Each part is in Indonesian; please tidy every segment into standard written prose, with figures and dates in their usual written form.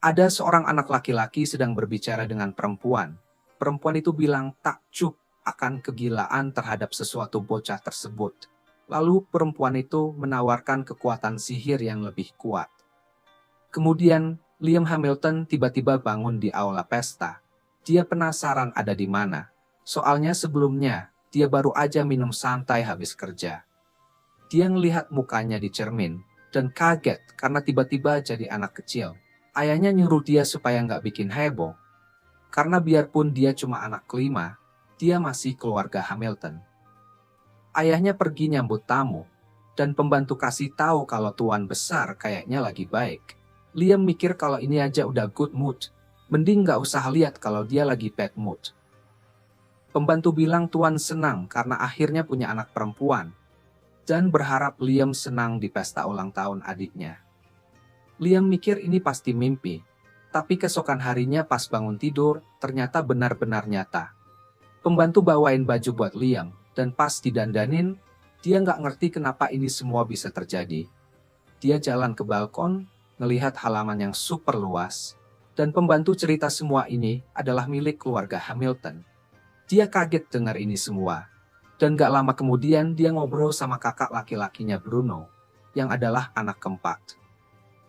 Ada seorang anak laki-laki sedang berbicara dengan perempuan. Perempuan itu bilang takjub akan kegilaan terhadap sesuatu bocah tersebut. Lalu perempuan itu menawarkan kekuatan sihir yang lebih kuat. Kemudian Liam Hamilton tiba-tiba bangun di aula pesta. Dia penasaran ada di mana. Soalnya sebelumnya dia baru aja minum santai habis kerja. Dia ngelihat mukanya di cermin dan kaget karena tiba-tiba jadi anak kecil. Ayahnya nyuruh dia supaya nggak bikin heboh. Karena biarpun dia cuma anak kelima, dia masih keluarga Hamilton. Ayahnya pergi nyambut tamu, dan pembantu kasih tahu kalau tuan besar kayaknya lagi baik. Liam mikir kalau ini aja udah good mood, mending nggak usah lihat kalau dia lagi bad mood. Pembantu bilang tuan senang karena akhirnya punya anak perempuan, dan berharap Liam senang di pesta ulang tahun adiknya. Liam mikir ini pasti mimpi, tapi keesokan harinya pas bangun tidur, ternyata benar-benar nyata. Pembantu bawain baju buat Liam, dan pas didandanin, dia nggak ngerti kenapa ini semua bisa terjadi. Dia jalan ke balkon, ngelihat halaman yang super luas, dan pembantu cerita semua ini adalah milik keluarga Hamilton. Dia kaget dengar ini semua, dan gak lama kemudian dia ngobrol sama kakak laki-lakinya Bruno, yang adalah anak keempat.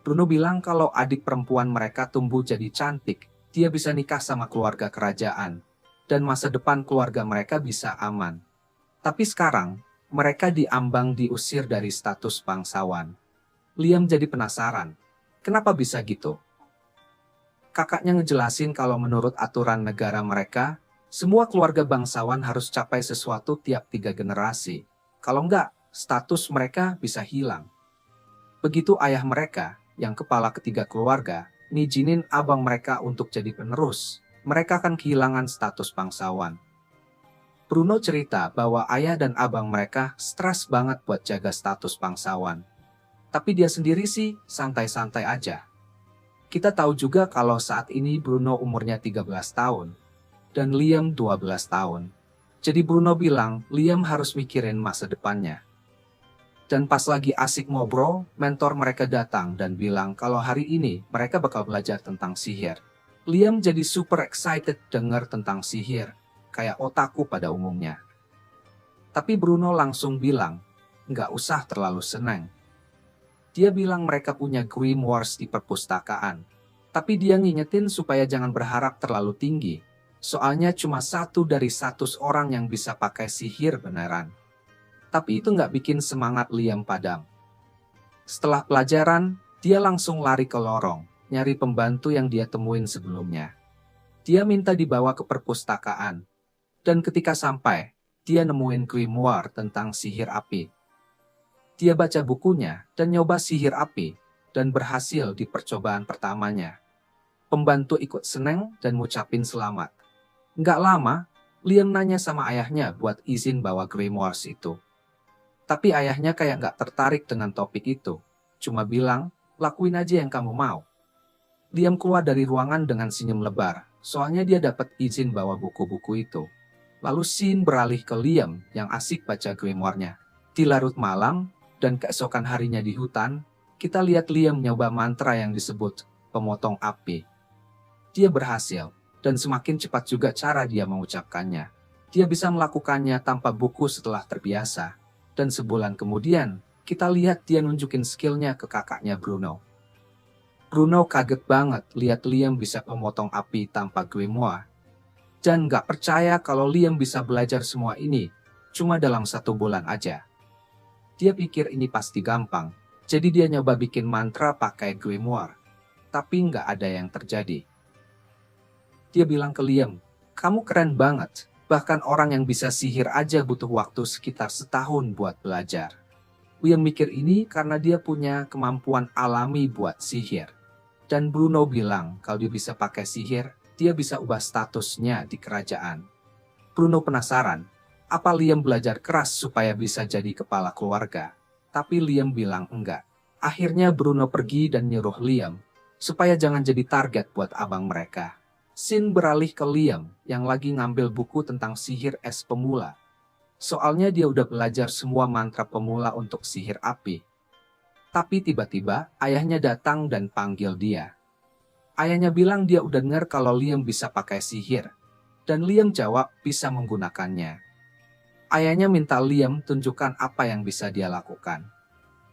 Bruno bilang kalau adik perempuan mereka tumbuh jadi cantik, dia bisa nikah sama keluarga kerajaan, dan masa depan keluarga mereka bisa aman. Tapi sekarang, mereka diambang diusir dari status bangsawan. Liam jadi penasaran, kenapa bisa gitu? Kakaknya ngejelasin kalau menurut aturan negara mereka, semua keluarga bangsawan harus capai sesuatu tiap 3 generasi. Kalau enggak, status mereka bisa hilang. Begitu ayah mereka, yang kepala ketiga keluarga, ngizinin abang mereka untuk jadi penerus, mereka akan kehilangan status bangsawan. Bruno cerita bahwa ayah dan abang mereka stres banget buat jaga status bangsawan. Tapi dia sendiri sih santai-santai aja. Kita tahu juga kalau saat ini Bruno umurnya 13 tahun, dan Liam 12 tahun. Jadi Bruno bilang Liam harus mikirin masa depannya. Dan pas lagi asik ngobrol, mentor mereka datang dan bilang kalau hari ini mereka bakal belajar tentang sihir. Liam jadi super excited dengar tentang sihir, kayak otaku pada umumnya. Tapi Bruno langsung bilang, nggak usah terlalu senang. Dia bilang mereka punya grimoires di perpustakaan, tapi dia ngingetin supaya jangan berharap terlalu tinggi, soalnya cuma 1 dari 100 orang yang bisa pakai sihir beneran. Tapi itu nggak bikin semangat Liam padam. Setelah pelajaran, dia langsung lari ke lorong, nyari pembantu yang dia temuin sebelumnya. Dia minta dibawa ke perpustakaan, dan ketika sampai, dia nemuin grimoire tentang sihir api. Dia baca bukunya dan nyoba sihir api, dan berhasil di percobaan pertamanya. Pembantu ikut seneng dan ngucapin selamat. Nggak lama, Liam nanya sama ayahnya buat izin bawa grimoires itu. Tapi ayahnya kayak nggak tertarik dengan topik itu. Cuma bilang, lakuin aja yang kamu mau. Liam keluar dari ruangan dengan senyum lebar, soalnya dia dapat izin bawa buku-buku itu. Lalu scene beralih ke Liam yang asik baca grimoire-nya. Di larut malam, dan keesokan harinya di hutan, kita lihat Liam nyoba mantra yang disebut pemotong api. Dia berhasil, dan semakin cepat juga cara dia mengucapkannya. Dia bisa melakukannya tanpa buku setelah terbiasa. Dan sebulan kemudian, kita lihat dia nunjukin skillnya ke kakaknya Bruno. Bruno kaget banget lihat Liam bisa memotong api tanpa grimoire. Dan gak percaya kalau Liam bisa belajar semua ini, cuma dalam 1 bulan aja. Dia pikir ini pasti gampang, jadi dia nyoba bikin mantra pakai grimoire. Tapi gak ada yang terjadi. Dia bilang ke Liam, kamu keren banget. Bahkan orang yang bisa sihir aja butuh waktu sekitar 1 tahun buat belajar. Liam mikir ini karena dia punya kemampuan alami buat sihir. Dan Bruno bilang kalau dia bisa pakai sihir, dia bisa ubah statusnya di kerajaan. Bruno penasaran, apa Liam belajar keras supaya bisa jadi kepala keluarga? Tapi Liam bilang enggak. Akhirnya Bruno pergi dan nyuruh Liam, supaya jangan jadi target buat abang mereka. Scene beralih ke Liam yang lagi ngambil buku tentang sihir es pemula. Soalnya dia udah belajar semua mantra pemula untuk sihir api. Tapi tiba-tiba ayahnya datang dan panggil dia. Ayahnya bilang dia udah denger kalau Liam bisa pakai sihir. Dan Liam jawab bisa menggunakannya. Ayahnya minta Liam tunjukkan apa yang bisa dia lakukan.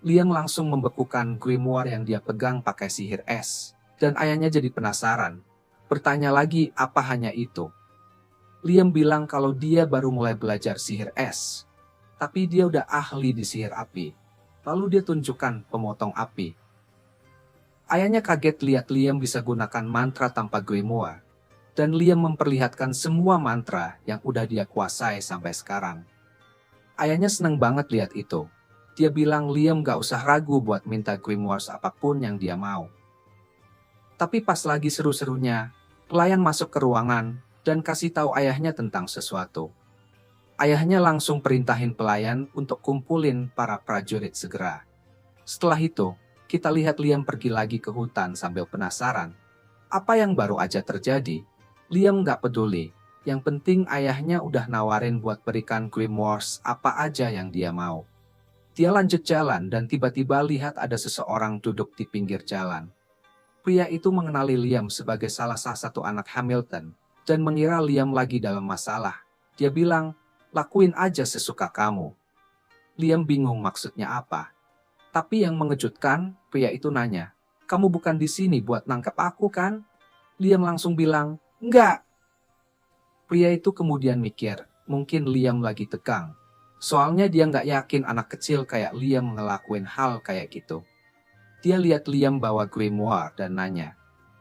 Liam langsung membekukan grimoire yang dia pegang pakai sihir es. Dan ayahnya jadi penasaran. Bertanya lagi apa hanya itu. Liam bilang kalau dia baru mulai belajar sihir es. Tapi dia udah ahli di sihir api. Lalu dia tunjukkan pemotong api. Ayahnya kaget lihat Liam bisa gunakan mantra tanpa grimoire. Dan Liam memperlihatkan semua mantra yang udah dia kuasai sampai sekarang. Ayahnya seneng banget lihat itu. Dia bilang Liam gak usah ragu buat minta grimoires apapun yang dia mau. Tapi pas lagi seru-serunya, pelayan masuk ke ruangan dan kasih tahu ayahnya tentang sesuatu. Ayahnya langsung perintahin pelayan untuk kumpulin para prajurit segera. Setelah itu, kita lihat Liam pergi lagi ke hutan sambil penasaran. Apa yang baru aja terjadi? Liam gak peduli. Yang penting ayahnya udah nawarin buat berikan grimoires apa aja yang dia mau. Dia lanjut jalan dan tiba-tiba lihat ada seseorang duduk di pinggir jalan. Pria itu mengenali Liam sebagai salah satu anak Hamilton dan mengira Liam lagi dalam masalah. Dia bilang, lakuin aja sesuka kamu. Liam bingung maksudnya apa. Tapi yang mengejutkan, pria itu nanya, kamu bukan di sini buat nangkep aku kan? Liam langsung bilang, enggak. Pria itu kemudian mikir, mungkin Liam lagi tegang. Soalnya dia nggak yakin anak kecil kayak Liam ngelakuin hal kayak gitu. Dia lihat Liam bawa grimoire dan nanya,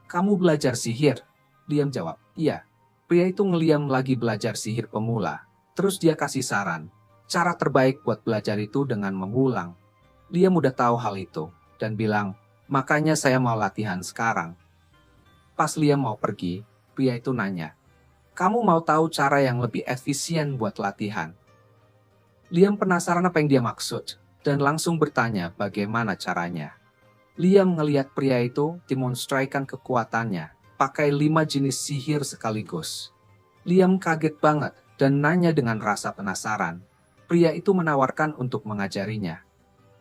kamu belajar sihir? Liam jawab, iya. Pria itu ngeliam lagi belajar sihir pemula. Terus dia kasih saran, cara terbaik buat belajar itu dengan mengulang. Liam udah tahu hal itu dan bilang, makanya saya mau latihan sekarang. Pas Liam mau pergi, pria itu nanya, kamu mau tahu cara yang lebih efisien buat latihan? Liam penasaran apa yang dia maksud, dan langsung bertanya bagaimana caranya. Liam ngelihat pria itu demonstrasikan kekuatannya, pakai 5 jenis sihir sekaligus. Liam kaget banget dan nanya dengan rasa penasaran. Pria itu menawarkan untuk mengajarinya.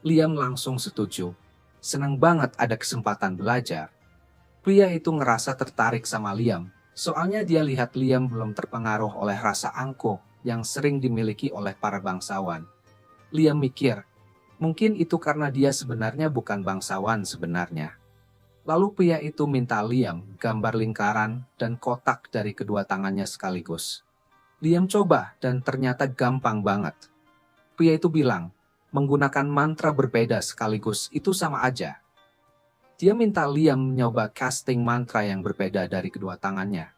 Liam langsung setuju. Senang banget ada kesempatan belajar. Pria itu ngerasa tertarik sama Liam, soalnya dia lihat Liam belum terpengaruh oleh rasa angkuh yang sering dimiliki oleh para bangsawan. Liam mikir, mungkin itu karena dia sebenarnya bukan bangsawan sebenarnya. Lalu pria itu minta Liam gambar lingkaran dan kotak dari kedua tangannya sekaligus. Liam coba dan ternyata gampang banget. Pria itu bilang, menggunakan mantra berbeda sekaligus itu sama aja. Dia minta Liam nyoba casting mantra yang berbeda dari kedua tangannya.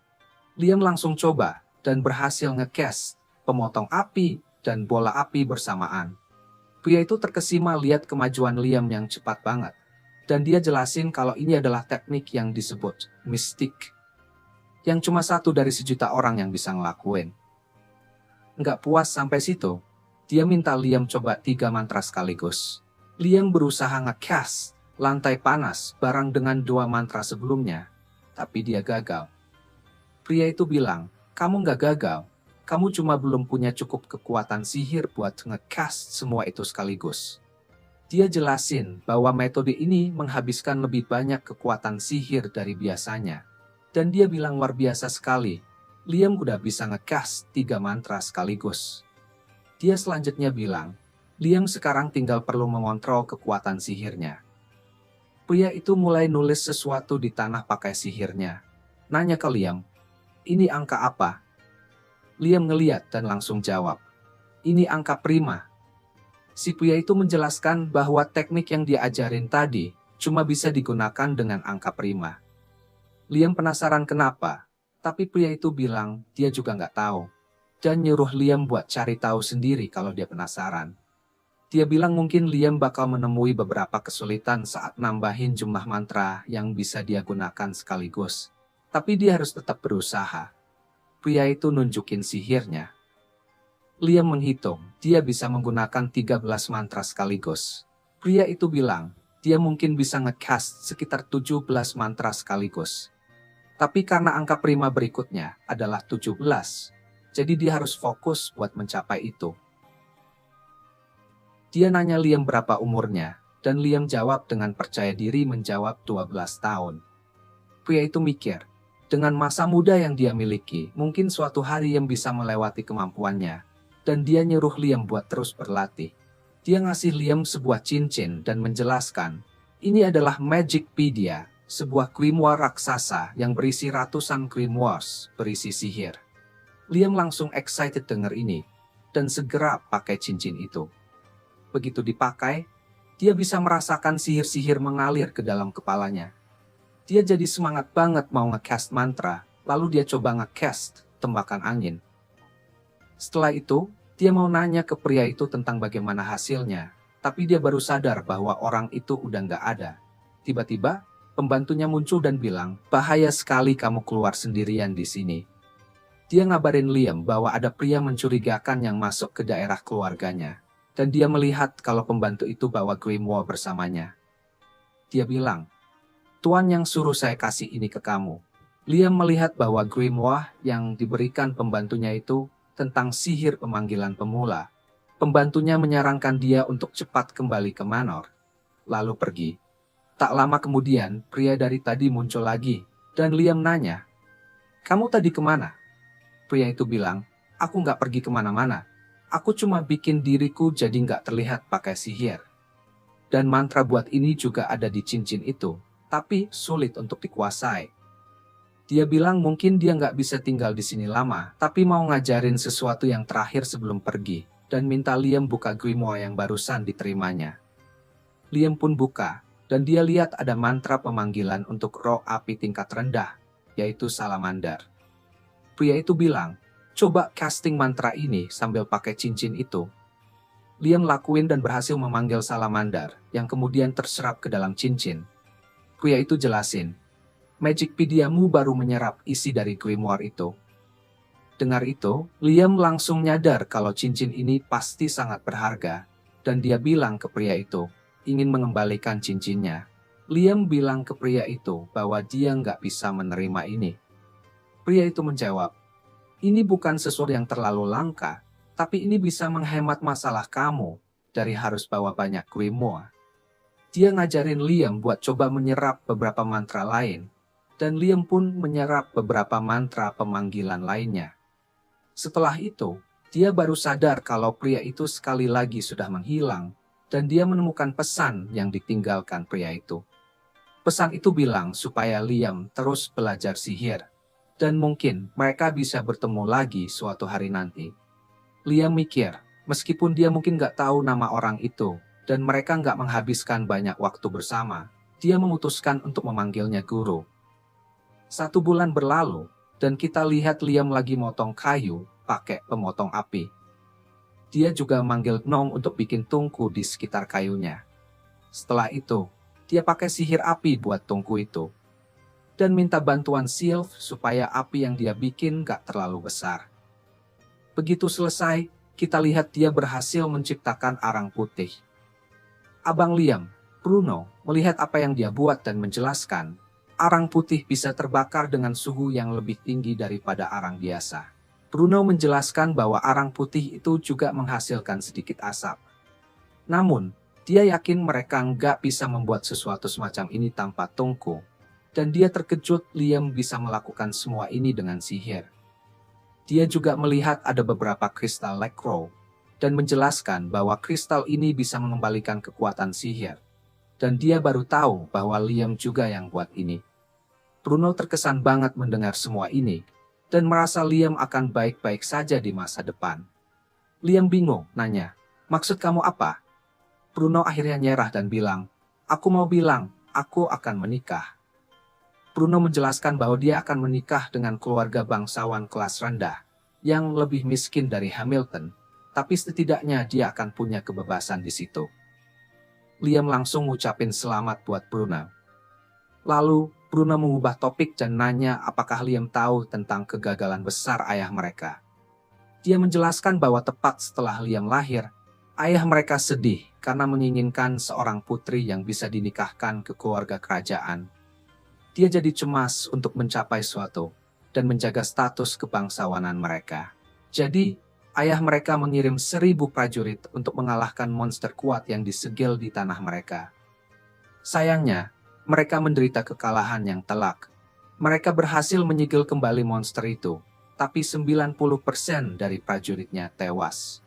Liam langsung coba dan berhasil nge-cast pemotong api dan bola api bersamaan. Pria itu terkesima lihat kemajuan Liam yang cepat banget. Dan dia jelasin kalau ini adalah teknik yang disebut mistik. Yang cuma satu dari sejuta orang yang bisa ngelakuin. Nggak puas sampai situ, dia minta Liam coba 3 mantra sekaligus. Liam berusaha nge-cast lantai panas bareng dengan 2 mantra sebelumnya. Tapi dia gagal. Pria itu bilang, kamu nggak gagal. Kamu cuma belum punya cukup kekuatan sihir buat nge-cast semua itu sekaligus. Dia jelasin bahwa metode ini menghabiskan lebih banyak kekuatan sihir dari biasanya. Dan dia bilang luar biasa sekali. Liam udah bisa nge-cast 3 mantra sekaligus. Dia selanjutnya bilang, Liam sekarang tinggal perlu mengontrol kekuatan sihirnya. Pria itu mulai nulis sesuatu di tanah pakai sihirnya. Nanya ke Liam, ini angka apa? Liam ngeliat dan langsung jawab, ini angka prima. Si pria itu menjelaskan bahwa teknik yang diajarin tadi cuma bisa digunakan dengan angka prima. Liam penasaran kenapa, tapi pria itu bilang dia juga nggak tahu. Dan nyuruh Liam buat cari tahu sendiri kalau dia penasaran. Dia bilang mungkin Liam bakal menemui beberapa kesulitan saat nambahin jumlah mantra yang bisa dia gunakan sekaligus. Tapi dia harus tetap berusaha. Pria itu nunjukin sihirnya. Liam menghitung, dia bisa menggunakan 13 mantra sekaligus. Pria itu bilang, dia mungkin bisa nge-cast sekitar 17 mantra sekaligus. Tapi karena angka prima berikutnya adalah 17, jadi dia harus fokus buat mencapai itu. Dia nanya Liam berapa umurnya, dan Liam jawab dengan percaya diri menjawab 12 tahun. Pria itu mikir, dengan masa muda yang dia miliki, mungkin suatu hari Liam bisa melewati kemampuannya. Dan dia nyuruh Liam buat terus berlatih. Dia ngasih Liam sebuah cincin dan menjelaskan, ini adalah Magicpedia, sebuah grimoire raksasa yang berisi ratusan grimoires berisi sihir. Liam langsung excited denger ini, dan segera pakai cincin itu. Begitu dipakai, dia bisa merasakan sihir-sihir mengalir ke dalam kepalanya. Dia jadi semangat banget mau nge-cast mantra, lalu dia coba nge-cast tembakan angin. Setelah itu, dia mau nanya ke pria itu tentang bagaimana hasilnya, tapi dia baru sadar bahwa orang itu udah nggak ada. Tiba-tiba, pembantunya muncul dan bilang, bahaya sekali kamu keluar sendirian di sini. Dia ngabarin Liam bahwa ada pria mencurigakan yang masuk ke daerah keluarganya, dan dia melihat kalau pembantu itu bawa grimoire bersamanya. Dia bilang, Tuan yang suruh saya kasih ini ke kamu. Liam melihat bahwa grimoire yang diberikan pembantunya itu tentang sihir pemanggilan pemula. Pembantunya menyarankan dia untuk cepat kembali ke Manor, lalu pergi. Tak lama kemudian, pria dari tadi muncul lagi, dan Liam nanya, kamu tadi kemana? Pria itu bilang, aku nggak pergi kemana-mana. Aku cuma bikin diriku jadi nggak terlihat pakai sihir. Dan mantra buat ini juga ada di cincin itu, tapi sulit untuk dikuasai. Dia bilang mungkin dia nggak bisa tinggal di sini lama, tapi mau ngajarin sesuatu yang terakhir sebelum pergi, dan minta Liam buka grimoire yang barusan diterimanya. Liam pun buka, dan dia lihat ada mantra pemanggilan untuk roh api tingkat rendah, yaitu salamander. Pria itu bilang, coba casting mantra ini sambil pakai cincin itu. Liam lakuin dan berhasil memanggil salamander, yang kemudian terserap ke dalam cincin. Pria itu jelasin, Magicpediamu baru menyerap isi dari grimoire itu. Dengar itu, Liam langsung nyadar kalau cincin ini pasti sangat berharga, dan dia bilang ke pria itu, ingin mengembalikan cincinnya. Liam bilang ke pria itu bahwa dia nggak bisa menerima ini. Pria itu menjawab, ini bukan sesuatu yang terlalu langka, tapi ini bisa menghemat masalah kamu dari harus bawa banyak grimoire. Dia ngajarin Liam buat coba menyerap beberapa mantra lain, dan Liam pun menyerap beberapa mantra pemanggilan lainnya. Setelah itu, dia baru sadar kalau pria itu sekali lagi sudah menghilang, dan dia menemukan pesan yang ditinggalkan pria itu. Pesan itu bilang supaya Liam terus belajar sihir, dan mungkin mereka bisa bertemu lagi suatu hari nanti. Liam mikir, meskipun dia mungkin gak tahu nama orang itu, dan mereka gak menghabiskan banyak waktu bersama, dia memutuskan untuk memanggilnya guru. 1 bulan berlalu, dan kita lihat Liam lagi motong kayu pakai pemotong api. Dia juga manggil Gnome untuk bikin tungku di sekitar kayunya. Setelah itu, dia pakai sihir api buat tungku itu. Dan minta bantuan Sylph supaya api yang dia bikin gak terlalu besar. Begitu selesai, kita lihat dia berhasil menciptakan arang putih. Abang Liam, Bruno, melihat apa yang dia buat dan menjelaskan, arang putih bisa terbakar dengan suhu yang lebih tinggi daripada arang biasa. Bruno menjelaskan bahwa arang putih itu juga menghasilkan sedikit asap. Namun, dia yakin mereka nggak bisa membuat sesuatu semacam ini tanpa tungku. Dan dia terkejut Liam bisa melakukan semua ini dengan sihir. Dia juga melihat ada beberapa kristal Lekrow, dan menjelaskan bahwa kristal ini bisa mengembalikan kekuatan sihir. Dan dia baru tahu bahwa Liam juga yang buat ini. Bruno terkesan banget mendengar semua ini, dan merasa Liam akan baik-baik saja di masa depan. Liam bingung, nanya, maksud kamu apa? Bruno akhirnya nyerah dan bilang, aku mau bilang, aku akan menikah. Bruno menjelaskan bahwa dia akan menikah dengan keluarga bangsawan kelas rendah, yang lebih miskin dari Hamilton, tapi setidaknya dia akan punya kebebasan di situ. Liam langsung ngucapin selamat buat Bruno. Lalu, Bruno mengubah topik dan nanya apakah Liam tahu tentang kegagalan besar ayah mereka. Dia menjelaskan bahwa tepat setelah Liam lahir, ayah mereka sedih karena menginginkan seorang putri yang bisa dinikahkan ke keluarga kerajaan. Dia jadi cemas untuk mencapai suatu dan menjaga status kebangsawanan mereka. Jadi, ayah mereka mengirim 1.000 prajurit untuk mengalahkan monster kuat yang disegel di tanah mereka. Sayangnya, mereka menderita kekalahan yang telak, Mereka berhasil menyegel kembali monster itu, tapi 90% dari prajuritnya tewas.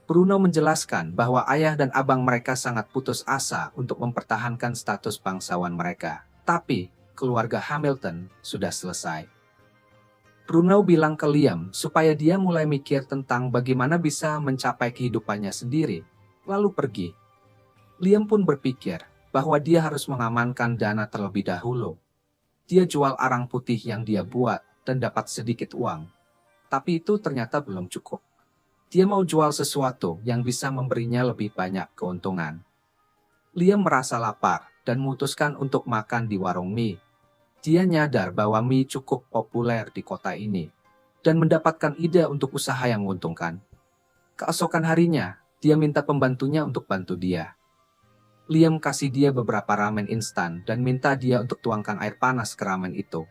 Bruno menjelaskan bahwa ayah dan abang mereka sangat putus asa untuk mempertahankan status bangsawan mereka. Tapi, keluarga Hamilton sudah selesai. Bruno bilang ke Liam supaya dia mulai mikir tentang bagaimana bisa mencapai kehidupannya sendiri, lalu pergi. Liam pun berpikir bahwa dia harus mengamankan dana terlebih dahulu. Dia jual arang putih yang dia buat dan dapat sedikit uang. Tapi itu ternyata belum cukup. Dia mau jual sesuatu yang bisa memberinya lebih banyak keuntungan. Liam merasa lapar dan memutuskan untuk makan di warung mie. Dia nyadar bahwa mie cukup populer di kota ini dan mendapatkan ide untuk usaha yang menguntungkan. Keesokan harinya, dia minta pembantunya untuk bantu dia. Liam kasih dia beberapa ramen instan dan minta dia untuk tuangkan air panas ke ramen itu.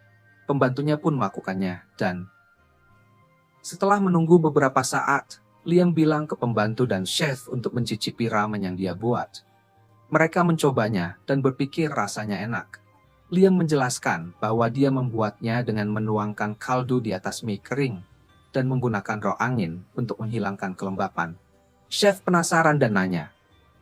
Pembantunya pun melakukannya dan setelah menunggu beberapa saat, Liam bilang ke pembantu dan chef untuk mencicipi ramen yang dia buat. Mereka mencobanya dan berpikir rasanya enak. Liam menjelaskan bahwa dia membuatnya dengan menuangkan kaldu di atas mie kering dan menggunakan roh angin untuk menghilangkan kelembapan. Chef penasaran dan nanya,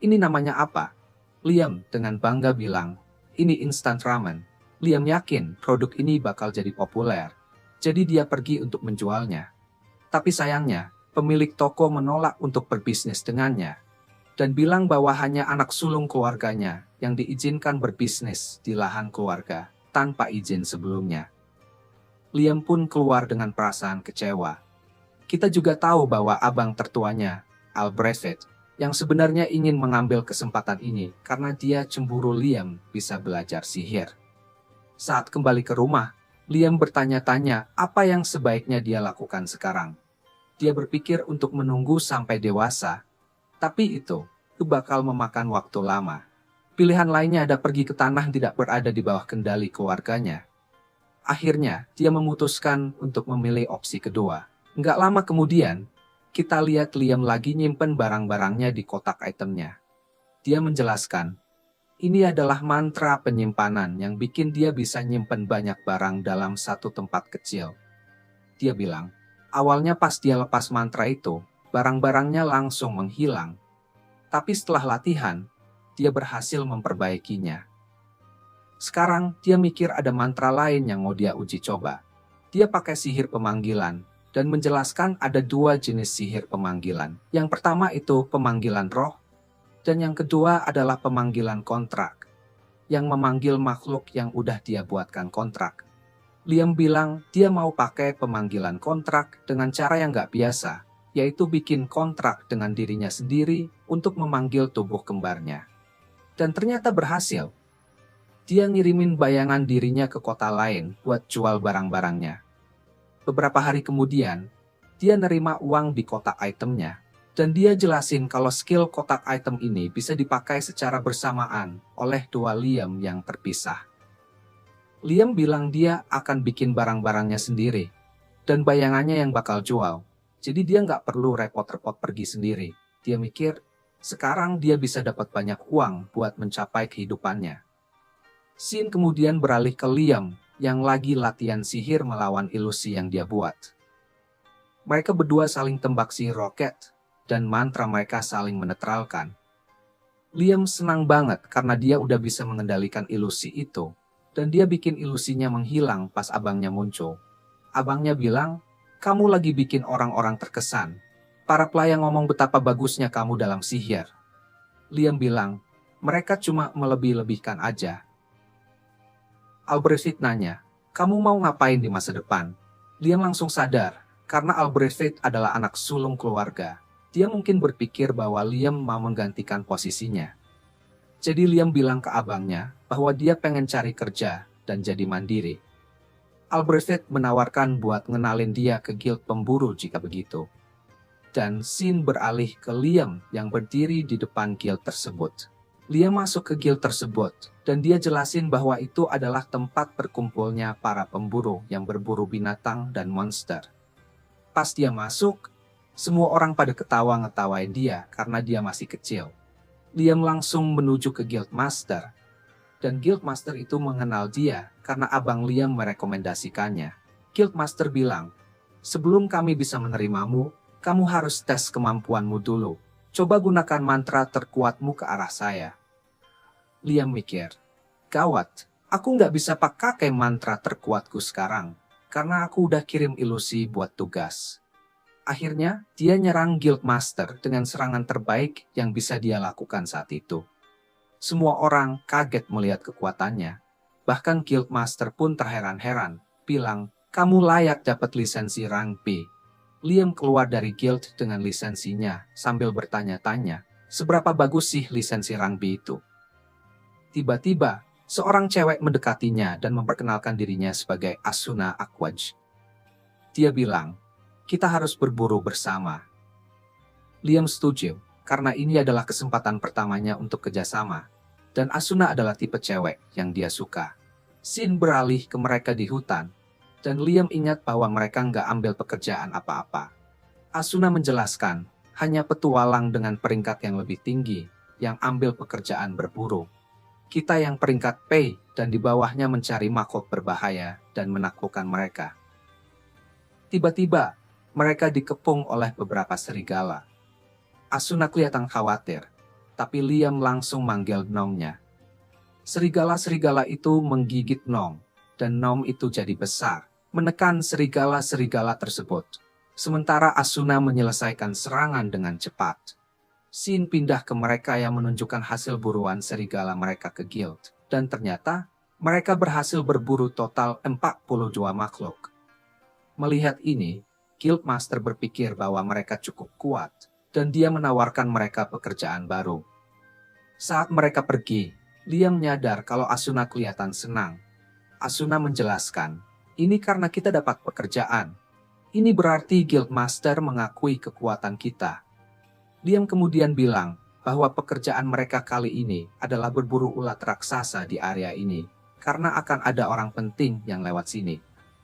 "Ini namanya apa?" Liam dengan bangga bilang, "Ini instant ramen." Liam yakin produk ini bakal jadi populer, jadi dia pergi untuk menjualnya. Tapi sayangnya, pemilik toko menolak untuk berbisnis dengannya, dan bilang bahwa hanya anak sulung keluarganya yang diizinkan berbisnis di lahan keluarga tanpa izin sebelumnya. Liam pun keluar dengan perasaan kecewa. Kita juga tahu bahwa abang tertuanya, Al Brevet, yang sebenarnya ingin mengambil kesempatan ini karena dia cemburu Liam bisa belajar sihir. Saat kembali ke rumah, Liam bertanya-tanya apa yang sebaiknya dia lakukan sekarang. Dia berpikir untuk menunggu sampai dewasa, tapi itu bakal memakan waktu lama. Pilihan lainnya ada pergi ke tanah yang tidak berada di bawah kendali keluarganya. Akhirnya, dia memutuskan untuk memilih opsi kedua. Nggak lama kemudian, kita lihat Liam lagi nyimpen barang-barangnya di kotak itemnya. Dia menjelaskan, ini adalah mantra penyimpanan yang bikin dia bisa nyimpen banyak barang dalam satu tempat kecil. Dia bilang, awalnya pas dia lepas mantra itu, barang-barangnya langsung menghilang. Tapi setelah latihan, dia berhasil memperbaikinya. Sekarang dia mikir ada mantra lain yang mau dia uji coba. Dia pakai sihir pemanggilan dan menjelaskan ada dua jenis sihir pemanggilan. Yang pertama itu pemanggilan roh, dan yang kedua adalah pemanggilan kontrak, yang memanggil makhluk yang udah dia buatkan kontrak. Liam bilang dia mau pakai pemanggilan kontrak dengan cara yang gak biasa, yaitu bikin kontrak dengan dirinya sendiri untuk memanggil tubuh kembarnya. Dan ternyata berhasil. Dia ngirimin bayangan dirinya ke kota lain buat jual barang-barangnya. Beberapa hari kemudian, dia nerima uang di kotak itemnya, dan dia jelasin kalau skill kotak item ini bisa dipakai secara bersamaan oleh dua Liam yang terpisah. Liam bilang dia akan bikin barang-barangnya sendiri, dan bayangannya yang bakal jual, jadi dia nggak perlu repot-repot pergi sendiri. Dia mikir, sekarang dia bisa dapat banyak uang buat mencapai kehidupannya. Scene kemudian beralih ke Liam yang lagi latihan sihir melawan ilusi yang dia buat. Mereka berdua saling tembak sihir roket, dan mantra mereka saling menetralkan. Liam senang banget karena dia udah bisa mengendalikan ilusi itu, dan dia bikin ilusinya menghilang pas abangnya muncul. Abangnya bilang, "Kamu lagi bikin orang-orang terkesan. Para pelayan ngomong betapa bagusnya kamu dalam sihir." Liam bilang, "Mereka cuma melebih-lebihkan aja." Albrecht nanya, "Kamu mau ngapain di masa depan?" Liam langsung sadar, karena Albrecht adalah anak sulung keluarga. Dia mungkin berpikir bahwa Liam mau menggantikan posisinya. Jadi Liam bilang ke abangnya bahwa dia pengen cari kerja dan jadi mandiri. Albrecht menawarkan buat ngenalin dia ke guild pemburu jika begitu. Dan scene beralih ke Liam yang berdiri di depan guild tersebut. Liam masuk ke guild tersebut, dan dia jelasin bahwa itu adalah tempat berkumpulnya para pemburu yang berburu binatang dan monster. Pas dia masuk, semua orang pada ketawa-ngetawain dia karena dia masih kecil. Liam langsung menuju ke guild master, dan guild master itu mengenal dia karena Abang Liam merekomendasikannya. Guildmaster bilang, "Sebelum kami bisa menerimamu, kamu harus tes kemampuanmu dulu. Coba gunakan mantra terkuatmu ke arah saya." Liam mikir, "Gawat, aku nggak bisa pakai mantra terkuatku sekarang, karena aku udah kirim ilusi buat tugas." Akhirnya, dia nyerang Guildmaster dengan serangan terbaik yang bisa dia lakukan saat itu. Semua orang kaget melihat kekuatannya. Bahkan Guildmaster pun terheran-heran, bilang, "Kamu layak dapat lisensi rank B." Liam keluar dari guild dengan lisensinya sambil bertanya-tanya, seberapa bagus sih lisensi rank B itu? Tiba-tiba, seorang cewek mendekatinya dan memperkenalkan dirinya sebagai Asuna Aquaj. Dia bilang, "Kita harus berburu bersama." Liam setuju, karena ini adalah kesempatan pertamanya untuk kerjasama. Dan Asuna adalah tipe cewek yang dia suka. Scene beralih ke mereka di hutan, dan Liam ingat bahwa mereka nggak ambil pekerjaan apa-apa. Asuna menjelaskan, hanya petualang dengan peringkat yang lebih tinggi, yang ambil pekerjaan berburu. Kita yang peringkat P dan di bawahnya mencari makhluk berbahaya dan menaklukkan mereka. Tiba-tiba, mereka dikepung oleh beberapa serigala. Asuna kelihatan khawatir, tapi Liam langsung manggil Gnomnya. Serigala-serigala itu menggigit Gnome, dan Gnome itu jadi besar, menekan serigala-serigala tersebut. Sementara Asuna menyelesaikan serangan dengan cepat. Scene pindah ke mereka yang menunjukkan hasil buruan serigala mereka ke guild, dan ternyata mereka berhasil berburu total 42 makhluk. Melihat ini, Guildmaster berpikir bahwa mereka cukup kuat, dan dia menawarkan mereka pekerjaan baru. Saat mereka pergi, Liam menyadar kalau Asuna kelihatan senang. Asuna menjelaskan, "Ini karena kita dapat pekerjaan. Ini berarti Guildmaster mengakui kekuatan kita." Liam kemudian bilang bahwa pekerjaan mereka kali ini adalah berburu ulat raksasa di area ini, karena akan ada orang penting yang lewat sini.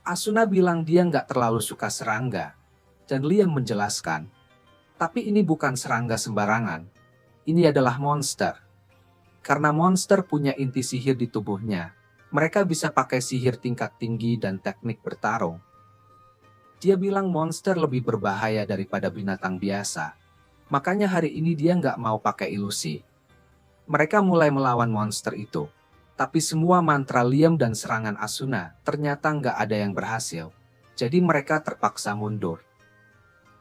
Asuna bilang dia nggak terlalu suka serangga, dan Liam menjelaskan, "Tapi ini bukan serangga sembarangan. Ini adalah monster. Karena monster punya inti sihir di tubuhnya, mereka bisa pakai sihir tingkat tinggi dan teknik bertarung." Dia bilang monster lebih berbahaya daripada binatang biasa. Makanya hari ini dia nggak mau pakai ilusi. Mereka mulai melawan monster itu. Tapi semua mantra Liam dan serangan Asuna ternyata nggak ada yang berhasil. Jadi mereka terpaksa mundur.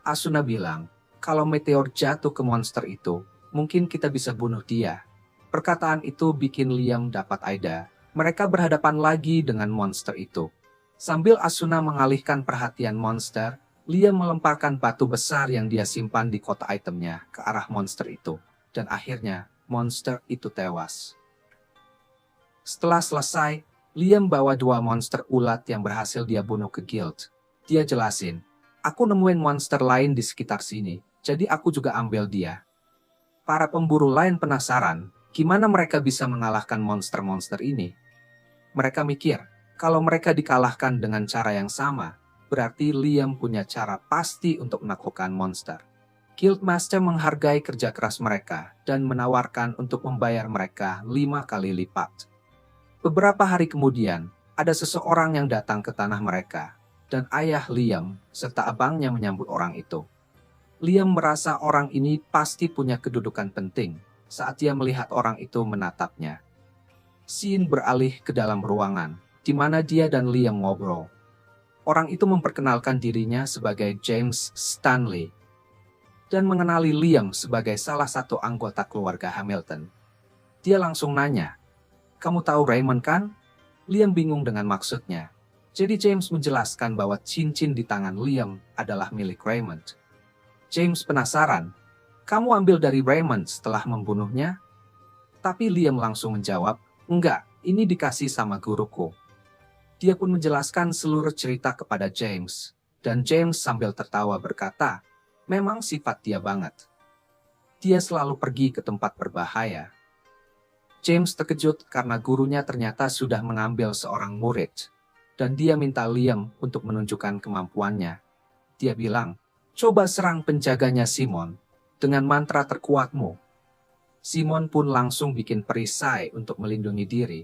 Asuna bilang, "Kalau meteor jatuh ke monster itu, mungkin kita bisa bunuh dia." Perkataan itu bikin Liam dapat ida. Mereka berhadapan lagi dengan monster itu. Sambil Asuna mengalihkan perhatian monster, Liam melemparkan batu besar yang dia simpan di kotak itemnya ke arah monster itu. Dan akhirnya, monster itu tewas. Setelah selesai, Liam bawa 2 monster ulat yang berhasil dia bunuh ke guild. Dia jelasin, "Aku nemuin monster lain di sekitar sini, jadi aku juga ambil dia." Para pemburu lain penasaran, gimana mereka bisa mengalahkan monster-monster ini? Mereka mikir, kalau mereka dikalahkan dengan cara yang sama, berarti Liam punya cara pasti untuk menaklukkan monster. Guildmaster menghargai kerja keras mereka dan menawarkan untuk membayar mereka 5 kali lipat. Beberapa hari kemudian, ada seseorang yang datang ke tanah mereka, dan ayah Liam serta abangnya menyambut orang itu. Liam merasa orang ini pasti punya kedudukan penting saat dia melihat orang itu menatapnya. Scene beralih ke dalam ruangan, di mana dia dan Liam ngobrol. Orang itu memperkenalkan dirinya sebagai James Stanley, dan mengenali Liam sebagai salah satu anggota keluarga Hamilton. Dia langsung nanya, "Kamu tahu Raymond kan?" Liam bingung dengan maksudnya. Jadi James menjelaskan bahwa cincin di tangan Liam adalah milik Raymond. James penasaran, "Kamu ambil dari Raymond setelah membunuhnya?" Tapi Liam langsung menjawab, "Enggak, ini dikasih sama guruku." Dia pun menjelaskan seluruh cerita kepada James, dan James sambil tertawa berkata, "Memang sifat dia banget. Dia selalu pergi ke tempat berbahaya." James terkejut karena gurunya ternyata sudah mengambil seorang murid, dan dia minta Liam untuk menunjukkan kemampuannya. Dia bilang, "Coba serang penjaganya Simon dengan mantra terkuatmu." Simon pun langsung bikin perisai untuk melindungi diri.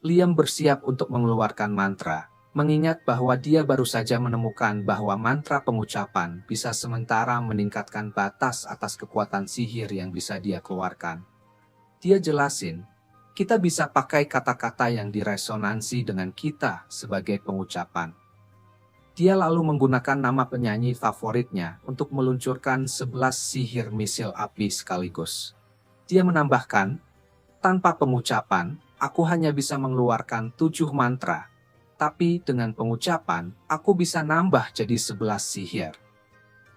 Liam bersiap untuk mengeluarkan mantra, mengingat bahwa dia baru saja menemukan bahwa mantra pengucapan bisa sementara meningkatkan batas atas kekuatan sihir yang bisa dia keluarkan. Dia jelasin, kita bisa pakai kata-kata yang diresonansi dengan kita sebagai pengucapan. Dia lalu menggunakan nama penyanyi favoritnya untuk meluncurkan 11 sihir misil api sekaligus. Dia menambahkan, tanpa pengucapan, aku hanya bisa mengeluarkan 7 mantra. Tapi dengan pengucapan, aku bisa nambah jadi 11 sihir.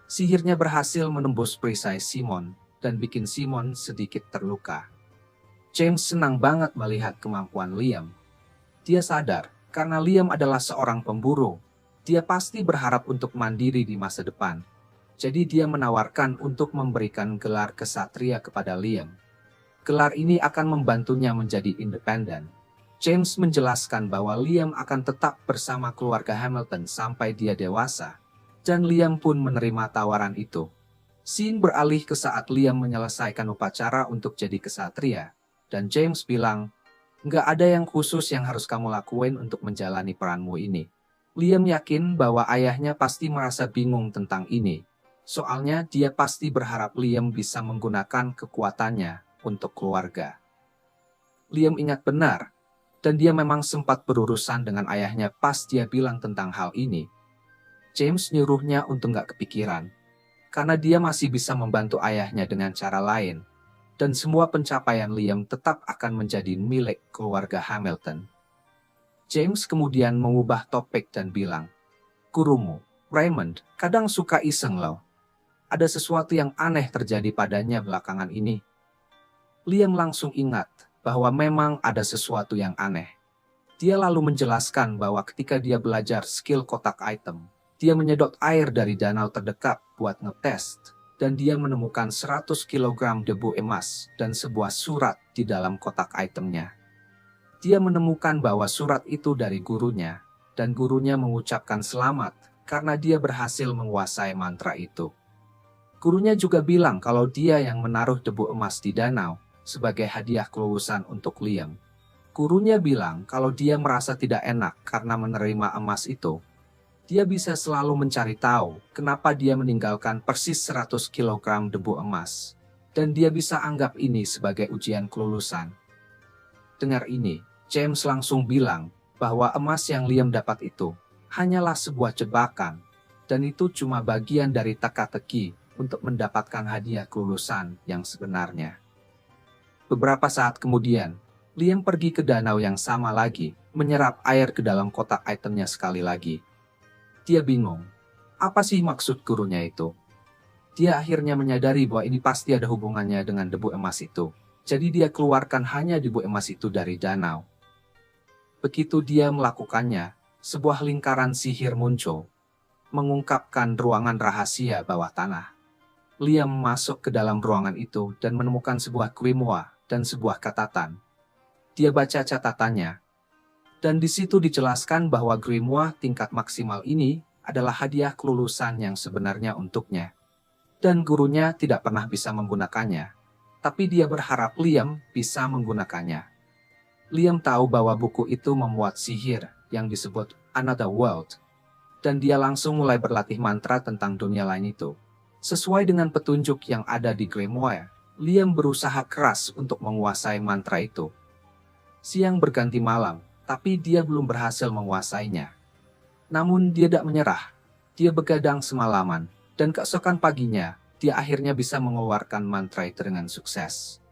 Sihirnya berhasil menembus perisai Simon dan bikin Simon sedikit terluka. James senang banget melihat kemampuan Liam. Dia sadar, karena Liam adalah seorang pemburu, dia pasti berharap untuk mandiri di masa depan. Jadi dia menawarkan untuk memberikan gelar kesatria kepada Liam. Gelar ini akan membantunya menjadi independen. James menjelaskan bahwa Liam akan tetap bersama keluarga Hamilton sampai dia dewasa. Dan Liam pun menerima tawaran itu. Scene beralih ke saat Liam menyelesaikan upacara untuk jadi kesatria. Dan James bilang, nggak ada yang khusus yang harus kamu lakuin untuk menjalani peranmu ini. Liam yakin bahwa ayahnya pasti merasa bingung tentang ini. Soalnya dia pasti berharap Liam bisa menggunakan kekuatannya untuk keluarga. Liam ingat benar, dan dia memang sempat berurusan dengan ayahnya pas dia bilang tentang hal ini. James nyuruhnya untuk nggak kepikiran, karena dia masih bisa membantu ayahnya dengan cara lain. Dan semua pencapaian Liam tetap akan menjadi milik keluarga Hamilton. James kemudian mengubah topik dan bilang, gurumu, Raymond, kadang suka iseng loh. Ada sesuatu yang aneh terjadi padanya belakangan ini. Liam langsung ingat bahwa memang ada sesuatu yang aneh. Dia lalu menjelaskan bahwa ketika dia belajar skill kotak item, dia menyedot air dari danau terdekat buat ngetes, dan dia menemukan 100 kg debu emas dan sebuah surat di dalam kotak itemnya. Dia menemukan bahwa surat itu dari gurunya, dan gurunya mengucapkan selamat karena dia berhasil menguasai mantra itu. Gurunya juga bilang kalau dia yang menaruh debu emas di danau sebagai hadiah kelulusan untuk Liam. Gurunya bilang kalau dia merasa tidak enak karena menerima emas itu. Dia bisa selalu mencari tahu kenapa dia meninggalkan persis 100 kg debu emas. Dan dia bisa anggap ini sebagai ujian kelulusan. Dengar ini, James langsung bilang bahwa emas yang Liam dapat itu hanyalah sebuah jebakan. Dan itu cuma bagian dari teka-teki untuk mendapatkan hadiah kelulusan yang sebenarnya. Beberapa saat kemudian, Liam pergi ke danau yang sama lagi, menyerap air ke dalam kotak itemnya sekali lagi. Dia bingung, apa sih maksud gurunya itu? Dia akhirnya menyadari bahwa ini pasti ada hubungannya dengan debu emas itu. Jadi dia keluarkan hanya debu emas itu dari danau. Begitu dia melakukannya, sebuah lingkaran sihir muncul, mengungkapkan ruangan rahasia bawah tanah. Liam masuk ke dalam ruangan itu dan menemukan sebuah grimoire dan sebuah catatan. Dia baca catatannya. Dan di situ dijelaskan bahwa grimoire tingkat maksimal ini adalah hadiah kelulusan yang sebenarnya untuknya. Dan gurunya tidak pernah bisa menggunakannya, tapi dia berharap Liam bisa menggunakannya. Liam tahu bahwa buku itu memuat sihir yang disebut Another World, dan dia langsung mulai berlatih mantra tentang dunia lain itu. Sesuai dengan petunjuk yang ada di grimoire, Liam berusaha keras untuk menguasai mantra itu. Siang berganti malam, tapi dia belum berhasil menguasainya. Namun dia tidak menyerah. Dia begadang semalaman, dan keesokan paginya, dia akhirnya bisa mengeluarkan mantra itu dengan sukses.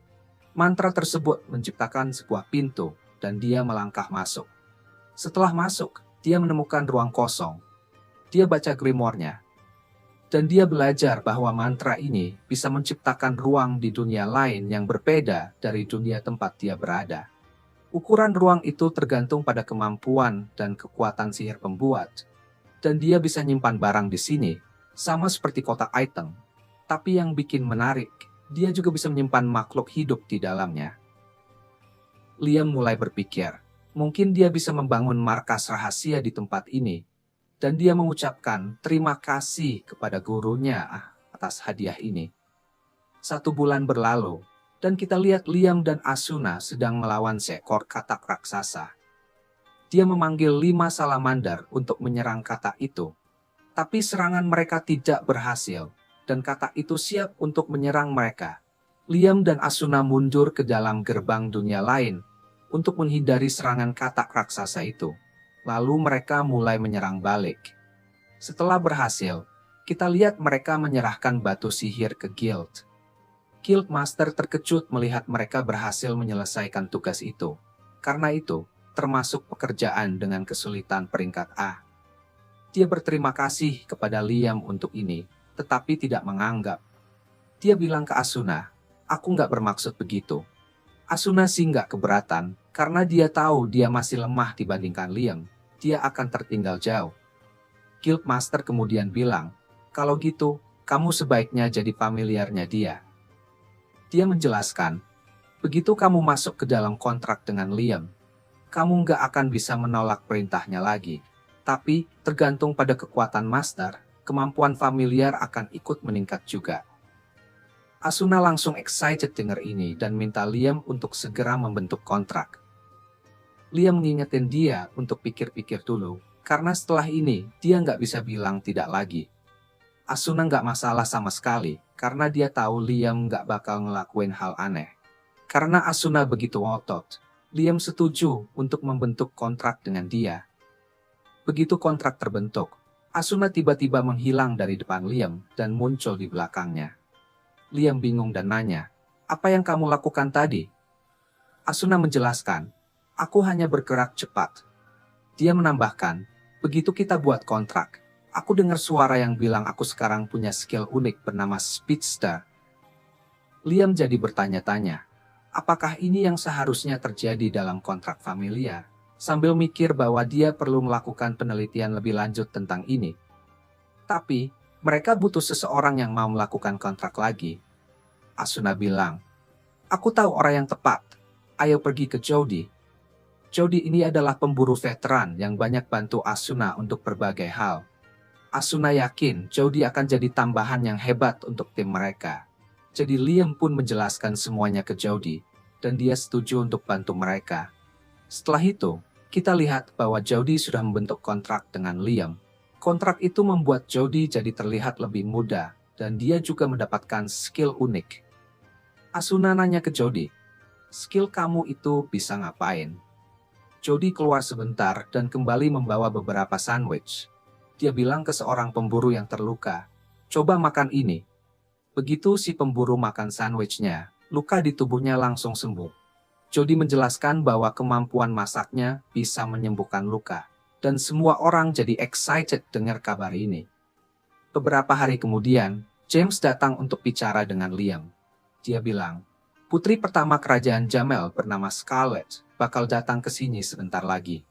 Mantra tersebut menciptakan sebuah pintu, dan dia melangkah masuk. Setelah masuk, dia menemukan ruang kosong. Dia baca grimoire-nya, dan dia belajar bahwa mantra ini bisa menciptakan ruang di dunia lain yang berbeda dari dunia tempat dia berada. Ukuran ruang itu tergantung pada kemampuan dan kekuatan sihir pembuat. Dan dia bisa nyimpan barang di sini, sama seperti kotak item. Tapi yang bikin menarik, dia juga bisa menyimpan makhluk hidup di dalamnya. Liam mulai berpikir, mungkin dia bisa membangun markas rahasia di tempat ini. Dan dia mengucapkan terima kasih kepada gurunya atas hadiah ini. 1 bulan berlalu. Dan kita lihat Liam dan Asuna sedang melawan seekor katak raksasa. Dia memanggil 5 salamander untuk menyerang kata itu. Tapi serangan mereka tidak berhasil, dan kata itu siap untuk menyerang mereka. Liam dan Asuna mundur ke dalam gerbang dunia lain untuk menghindari serangan katak raksasa itu. Lalu mereka mulai menyerang balik. Setelah berhasil, kita lihat mereka menyerahkan batu sihir ke Guild. Guild Master terkejut melihat mereka berhasil menyelesaikan tugas itu. Karena itu, termasuk pekerjaan dengan kesulitan peringkat A. Dia berterima kasih kepada Liam untuk ini, tetapi tidak menganggap. Dia bilang ke Asuna, "Aku nggak bermaksud begitu." Asuna sih nggak keberatan, karena dia tahu dia masih lemah dibandingkan Liam. Dia akan tertinggal jauh. Guildmaster kemudian bilang, "Kalau gitu, kamu sebaiknya jadi familiarnya dia." Dia menjelaskan, "Begitu kamu masuk ke dalam kontrak dengan Liam, kamu nggak akan bisa menolak perintahnya lagi. Tapi, tergantung pada kekuatan master, kemampuan familiar akan ikut meningkat juga." Asuna langsung excited dengar ini dan minta Liam untuk segera membentuk kontrak. Liam ngingetin dia untuk pikir-pikir dulu, karena setelah ini dia nggak bisa bilang tidak lagi. Asuna nggak masalah sama sekali, karena dia tahu Liam nggak bakal ngelakuin hal aneh. Karena Asuna begitu ngotot, Liam setuju untuk membentuk kontrak dengan dia. Begitu kontrak terbentuk, Asuna tiba-tiba menghilang dari depan Liam dan muncul di belakangnya. Liam bingung dan nanya, "Apa yang kamu lakukan tadi?" Asuna menjelaskan, "Aku hanya bergerak cepat." Dia menambahkan, "Begitu kita buat kontrak, aku dengar suara yang bilang aku sekarang punya skill unik bernama Speedster." Liam jadi bertanya-tanya, apakah ini yang seharusnya terjadi dalam kontrak familiar? Sambil mikir bahwa dia perlu melakukan penelitian lebih lanjut tentang ini. Tapi, mereka butuh seseorang yang mau melakukan kontrak lagi. Asuna bilang, "Aku tahu orang yang tepat. Ayo pergi ke Jody." Jody ini adalah pemburu veteran yang banyak bantu Asuna untuk berbagai hal. Asuna yakin Jody akan jadi tambahan yang hebat untuk tim mereka. Jadi Liam pun menjelaskan semuanya ke Jody, dan dia setuju untuk bantu mereka. Setelah itu, kita lihat bahwa Jody sudah membentuk kontrak dengan Liam. Kontrak itu membuat Jody jadi terlihat lebih muda, dan dia juga mendapatkan skill unik. Asuna nanya ke Jody, "Skill kamu itu bisa ngapain?" Jody keluar sebentar dan kembali membawa beberapa sandwich. Dia bilang ke seorang pemburu yang terluka, "Coba makan ini." Begitu si pemburu makan sandwichnya, luka di tubuhnya langsung sembuh. Jody menjelaskan bahwa kemampuan masaknya bisa menyembuhkan luka, dan semua orang jadi excited dengar kabar ini. Beberapa hari kemudian, James datang untuk bicara dengan Liam. Dia bilang, "Putri pertama kerajaan Jamel bernama Scarlett bakal datang ke sini sebentar lagi."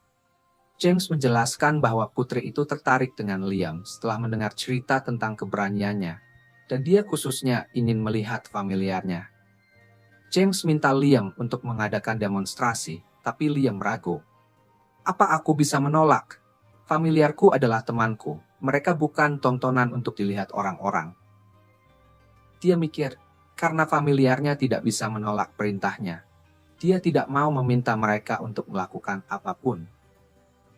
James menjelaskan bahwa putri itu tertarik dengan Liam setelah mendengar cerita tentang keberaniannya, dan dia khususnya ingin melihat familiarnya. James minta Liam untuk mengadakan demonstrasi, tapi Liam ragu. "Apa aku bisa menolak? Familiarku adalah temanku, mereka bukan tontonan untuk dilihat orang-orang." Dia mikir, karena familiarnya tidak bisa menolak perintahnya, dia tidak mau meminta mereka untuk melakukan apapun.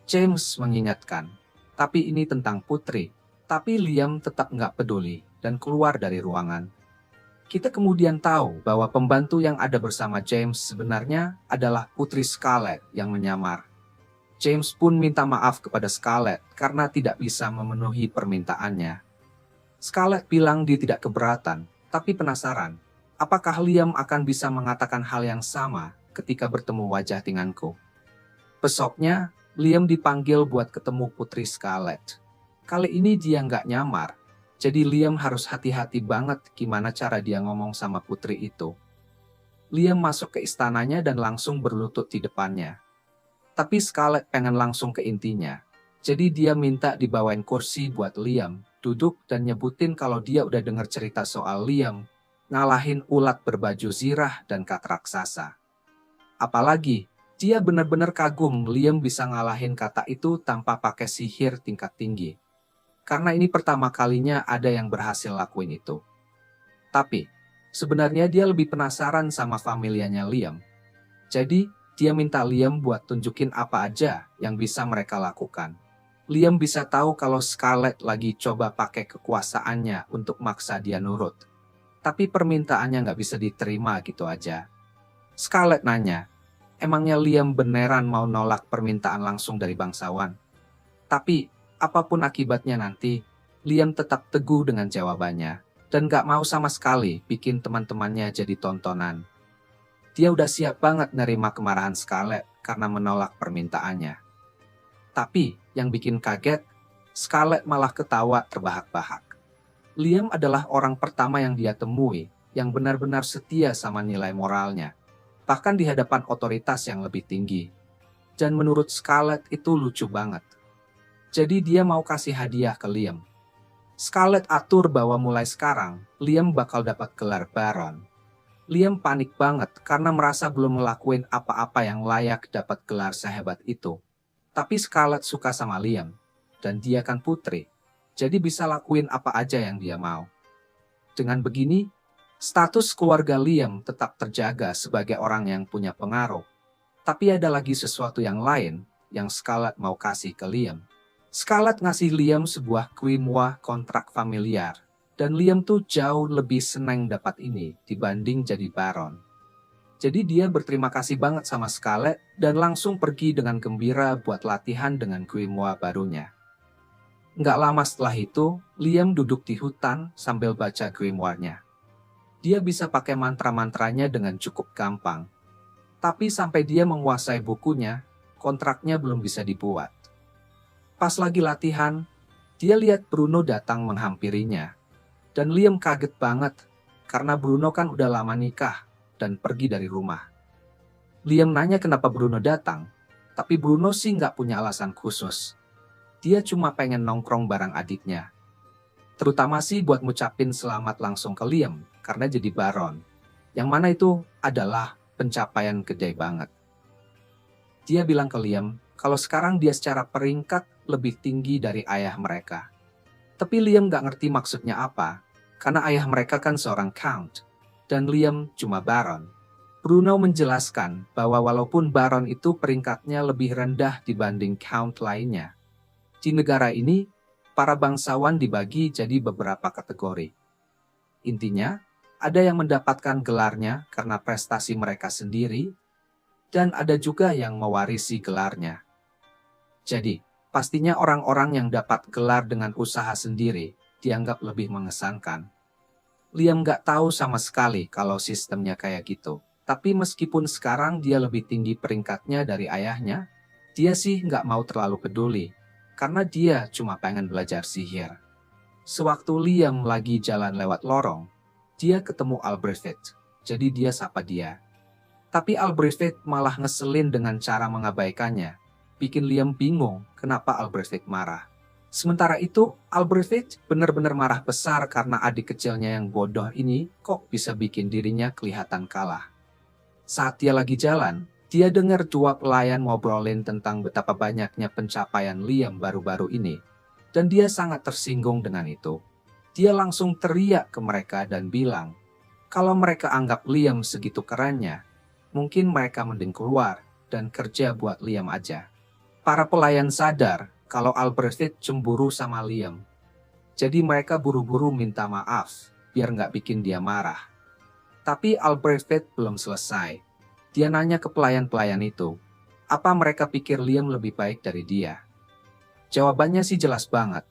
James mengingatkan, "Tapi ini tentang putri." Tapi Liam tetap nggak peduli dan keluar dari ruangan. Kita kemudian tahu bahwa pembantu yang ada bersama James sebenarnya adalah Putri Scarlett yang menyamar. James pun minta maaf kepada Scarlett karena tidak bisa memenuhi permintaannya. Scarlett bilang dia tidak keberatan, tapi penasaran, apakah Liam akan bisa mengatakan hal yang sama ketika bertemu wajah denganku. Besoknya, Liam dipanggil buat ketemu Putri Scarlett. Kali ini dia nggak nyamar. Jadi Liam harus hati-hati banget gimana cara dia ngomong sama putri itu. Liam masuk ke istananya dan langsung berlutut di depannya. Tapi Scarlett pengen langsung ke intinya. Jadi dia minta dibawain kursi buat Liam, duduk dan nyebutin kalau dia udah dengar cerita soal Liam, ngalahin ulat berbaju zirah dan kat raksasa. Apalagi, dia benar-benar kagum Liam bisa ngalahin kata itu tanpa pakai sihir tingkat tinggi. Karena ini pertama kalinya ada yang berhasil lakuin itu. Tapi, sebenarnya dia lebih penasaran sama familianya Liam. Jadi, Dia minta Liam buat tunjukin apa aja yang bisa mereka lakukan. Liam bisa tahu kalau Scarlett lagi coba pakai kekuasaannya untuk maksa dia nurut. Tapi permintaannya nggak bisa diterima gitu aja. Scarlett nanya, emangnya Liam beneran mau nolak permintaan langsung dari bangsawan? Tapi, apapun akibatnya nanti, Liam tetap teguh dengan jawabannya. Dan gak mau sama sekali bikin teman-temannya jadi tontonan. Dia udah siap banget nerima kemarahan Scarlett karena menolak permintaannya. Tapi, yang bikin kaget, Scarlett malah ketawa terbahak-bahak. Liam adalah orang pertama yang dia temui yang benar-benar setia sama nilai moralnya. Bahkan di hadapan otoritas yang lebih tinggi. Dan menurut Scarlett itu lucu banget. Jadi dia mau kasih hadiah ke Liam. Scarlett atur bahwa mulai sekarang, Liam bakal dapat gelar Baron. Liam panik banget karena merasa belum ngelakuin apa-apa yang layak dapat gelar sehebat itu. Tapi Scarlett suka sama Liam, dan dia kan putri, jadi bisa lakuin apa aja yang dia mau. Dengan begini, status keluarga Liam tetap terjaga sebagai orang yang punya pengaruh. Tapi ada lagi sesuatu yang lain yang Scarlett mau kasih ke Liam. Scarlett ngasih Liam sebuah Grimoire kontrak familiar. Dan Liam tuh jauh lebih senang dapat ini dibanding jadi Baron. Jadi dia berterima kasih banget sama Scarlett dan langsung pergi dengan gembira buat latihan dengan Grimoire barunya. Nggak lama setelah itu, Liam duduk di hutan sambil baca Grimoire-nya. Dia bisa pakai mantra-mantranya dengan cukup gampang. Tapi sampai dia menguasai bukunya, kontraknya belum bisa dibuat. Pas lagi latihan, dia lihat Bruno datang menghampirinya. Dan Liam kaget banget, karena Bruno kan udah lama nikah dan pergi dari rumah. Liam nanya kenapa Bruno datang, tapi Bruno sih nggak punya alasan khusus. Dia cuma pengen nongkrong bareng adiknya. Terutama sih buat ngucapin selamat langsung ke Liam, karena jadi Baron. Yang mana itu adalah pencapaian gede banget. Dia bilang ke Liam, kalau sekarang dia secara peringkat lebih tinggi dari ayah mereka. Tapi Liam gak ngerti maksudnya apa, karena ayah mereka kan seorang Count, dan Liam cuma Baron. Bruno menjelaskan bahwa walaupun Baron itu peringkatnya lebih rendah dibanding Count lainnya. Di negara ini, para bangsawan dibagi jadi beberapa kategori. Intinya, ada yang mendapatkan gelarnya karena prestasi mereka sendiri, dan ada juga yang mewarisi gelarnya. Jadi, pastinya orang-orang yang dapat gelar dengan usaha sendiri dianggap lebih mengesankan. Liam gak tahu sama sekali kalau sistemnya kayak gitu. Tapi meskipun sekarang dia lebih tinggi peringkatnya dari ayahnya, dia sih gak mau terlalu peduli. Karena dia cuma pengen belajar sihir. Sewaktu Liam lagi jalan lewat lorong, dia ketemu Albrecht. Jadi dia sapa dia. Tapi Albrecht malah ngeselin dengan cara mengabaikannya. Bikin Liam bingung kenapa Albrecht marah. Sementara itu, Albrecht benar-benar marah besar karena adik kecilnya yang bodoh ini kok bisa bikin dirinya kelihatan kalah. Saat dia lagi jalan, dia dengar dua pelayan ngobrolin tentang betapa banyaknya pencapaian Liam baru-baru ini. Dan dia sangat tersinggung dengan itu. Dia langsung teriak ke mereka dan bilang, kalau mereka anggap Liam segitu kerennya, mungkin mereka mending keluar dan kerja buat Liam aja. Para pelayan sadar kalau Albrecht cemburu sama Liam. Jadi mereka buru-buru minta maaf biar nggak bikin dia marah. Tapi Albrecht belum selesai. Dia nanya ke pelayan-pelayan itu, apa mereka pikir Liam lebih baik dari dia? Jawabannya sih jelas banget.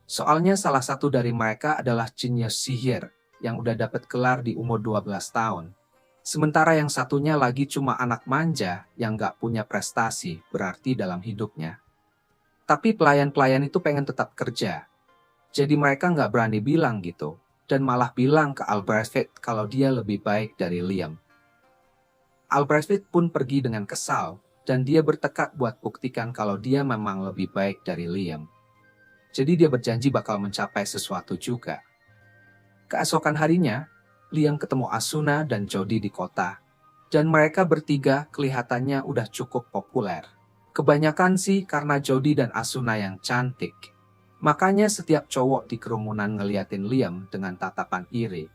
Soalnya salah satu dari mereka adalah jenius sihir yang udah dapat gelar di umur 12 tahun. Sementara yang satunya lagi cuma anak manja yang gak punya prestasi berarti dalam hidupnya. Tapi pelayan-pelayan itu pengen tetap kerja. Jadi mereka gak berani bilang gitu. Dan malah bilang ke Albrecht kalau dia lebih baik dari Liam. Albrecht pun pergi dengan kesal. Dan dia bertekad buat buktikan kalau dia memang lebih baik dari Liam. Jadi dia berjanji bakal mencapai sesuatu juga. Keesokan harinya, Liam ketemu Asuna dan Jody di kota. Dan mereka bertiga kelihatannya udah cukup populer. Kebanyakan sih karena Jody dan Asuna yang cantik. Makanya setiap cowok di kerumunan ngeliatin Liam dengan tatapan iri.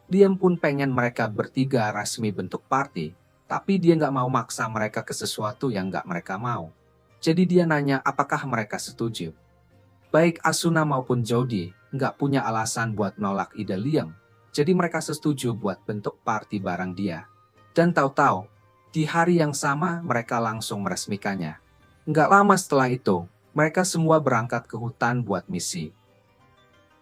Liam pun pengen mereka bertiga resmi bentuk party. Tapi dia nggak mau maksa mereka ke sesuatu yang nggak mereka mau. Jadi dia nanya apakah mereka setuju. Baik Asuna maupun Jody nggak punya alasan buat nolak ide Liam. Jadi mereka setuju buat bentuk party bareng dia. Dan tahu-tahu, di hari yang sama mereka langsung meresmikannya. Nggak lama setelah itu, mereka semua berangkat ke hutan buat misi.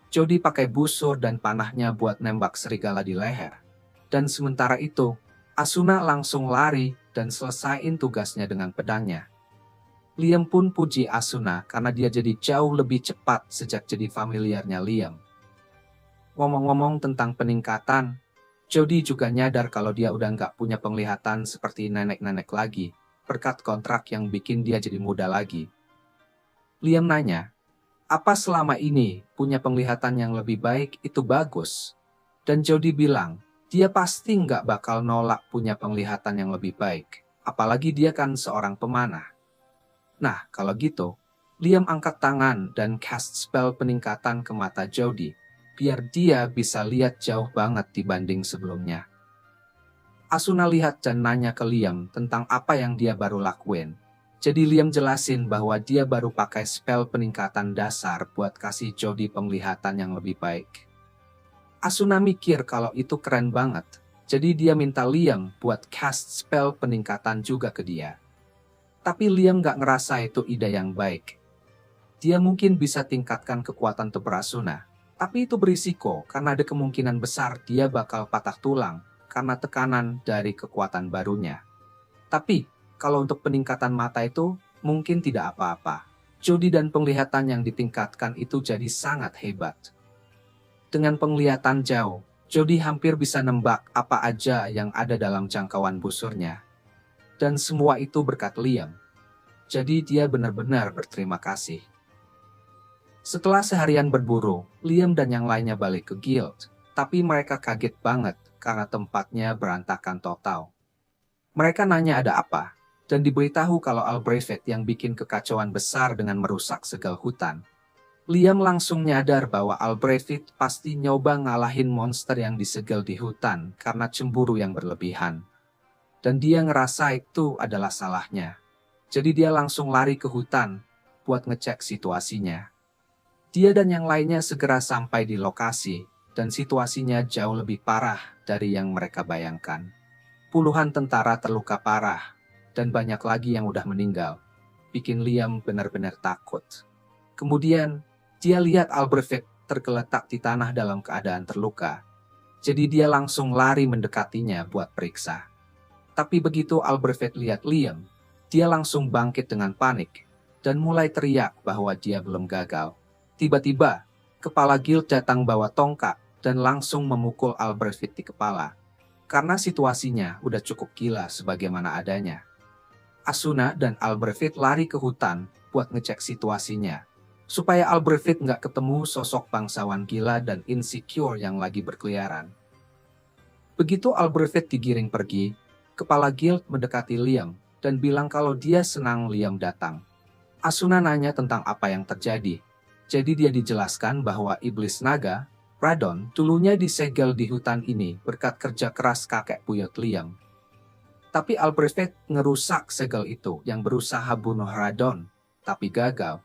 Jody pakai busur dan panahnya buat nembak serigala di leher. Dan sementara itu, Asuna langsung lari dan selesaiin tugasnya dengan pedangnya. Liam pun puji Asuna karena dia jadi jauh lebih cepat sejak jadi familiarnya Liam. Ngomong-ngomong tentang peningkatan, Jody juga nyadar kalau dia udah nggak punya penglihatan seperti nenek-nenek lagi, berkat kontrak yang bikin dia jadi muda lagi. Liam nanya, apa selama ini punya penglihatan yang lebih baik itu bagus? Dan Jody bilang, dia pasti nggak bakal nolak punya penglihatan yang lebih baik, apalagi dia kan seorang pemanah. Nah, kalau gitu, Liam angkat tangan dan cast spell peningkatan ke mata Jody, biar dia bisa lihat jauh banget dibanding sebelumnya. Asuna lihat dan nanya ke Liam tentang apa yang dia baru lakuin. Jadi Liam jelasin bahwa dia baru pakai spell peningkatan dasar buat kasih Jody penglihatan yang lebih baik. Asuna mikir kalau itu keren banget, jadi dia minta Liam buat cast spell peningkatan juga ke dia. Tapi Liam gak ngerasa itu ide yang baik. Dia mungkin bisa tingkatkan kekuatan tubuh Asuna, tapi itu berisiko karena ada kemungkinan besar dia bakal patah tulang karena tekanan dari kekuatan barunya. Tapi, kalau untuk peningkatan mata itu, mungkin tidak apa-apa. Jody dan penglihatan yang ditingkatkan itu jadi sangat hebat. Dengan penglihatan jauh, Jody hampir bisa nembak apa aja yang ada dalam jangkauan busurnya. Dan semua itu berkat Liam. Jadi dia benar-benar berterima kasih. Setelah seharian berburu, Liam dan yang lainnya balik ke guild. Tapi mereka kaget banget karena tempatnya berantakan total. Mereka nanya ada apa, dan diberitahu kalau Albrecht yang bikin kekacauan besar dengan merusak segel hutan. Liam langsung nyadar bahwa Albrecht pasti nyoba ngalahin monster yang disegel di hutan karena cemburu yang berlebihan. Dan dia ngerasa itu adalah salahnya. Jadi dia langsung lari ke hutan buat ngecek situasinya. Dia dan yang lainnya segera sampai di lokasi, dan situasinya jauh lebih parah dari yang mereka bayangkan. Puluhan tentara terluka parah, dan banyak lagi yang udah meninggal. Bikin Liam benar-benar takut. Kemudian, dia lihat Albrecht tergeletak di tanah dalam keadaan terluka. Jadi dia langsung lari mendekatinya buat periksa. Tapi begitu Albrecht lihat Liam, dia langsung bangkit dengan panik, dan mulai teriak bahwa dia belum gagal. Tiba-tiba, kepala guild datang bawa tongkat, dan langsung memukul Albrecht di kepala. Karena situasinya udah cukup gila sebagaimana adanya. Asuna dan Albrecht lari ke hutan buat ngecek situasinya, supaya Albrecht nggak ketemu sosok bangsawan gila dan insecure yang lagi berkeliaran. Begitu Albrecht digiring pergi, kepala guild mendekati Liam dan bilang kalau dia senang Liam datang. Asuna nanya tentang apa yang terjadi. Jadi dia dijelaskan bahwa iblis naga, Radon, dulunya disegel di hutan ini berkat kerja keras kakek buyut Liam. Tapi Albrecht ngerusak segel itu yang berusaha bunuh Radon, tapi gagal.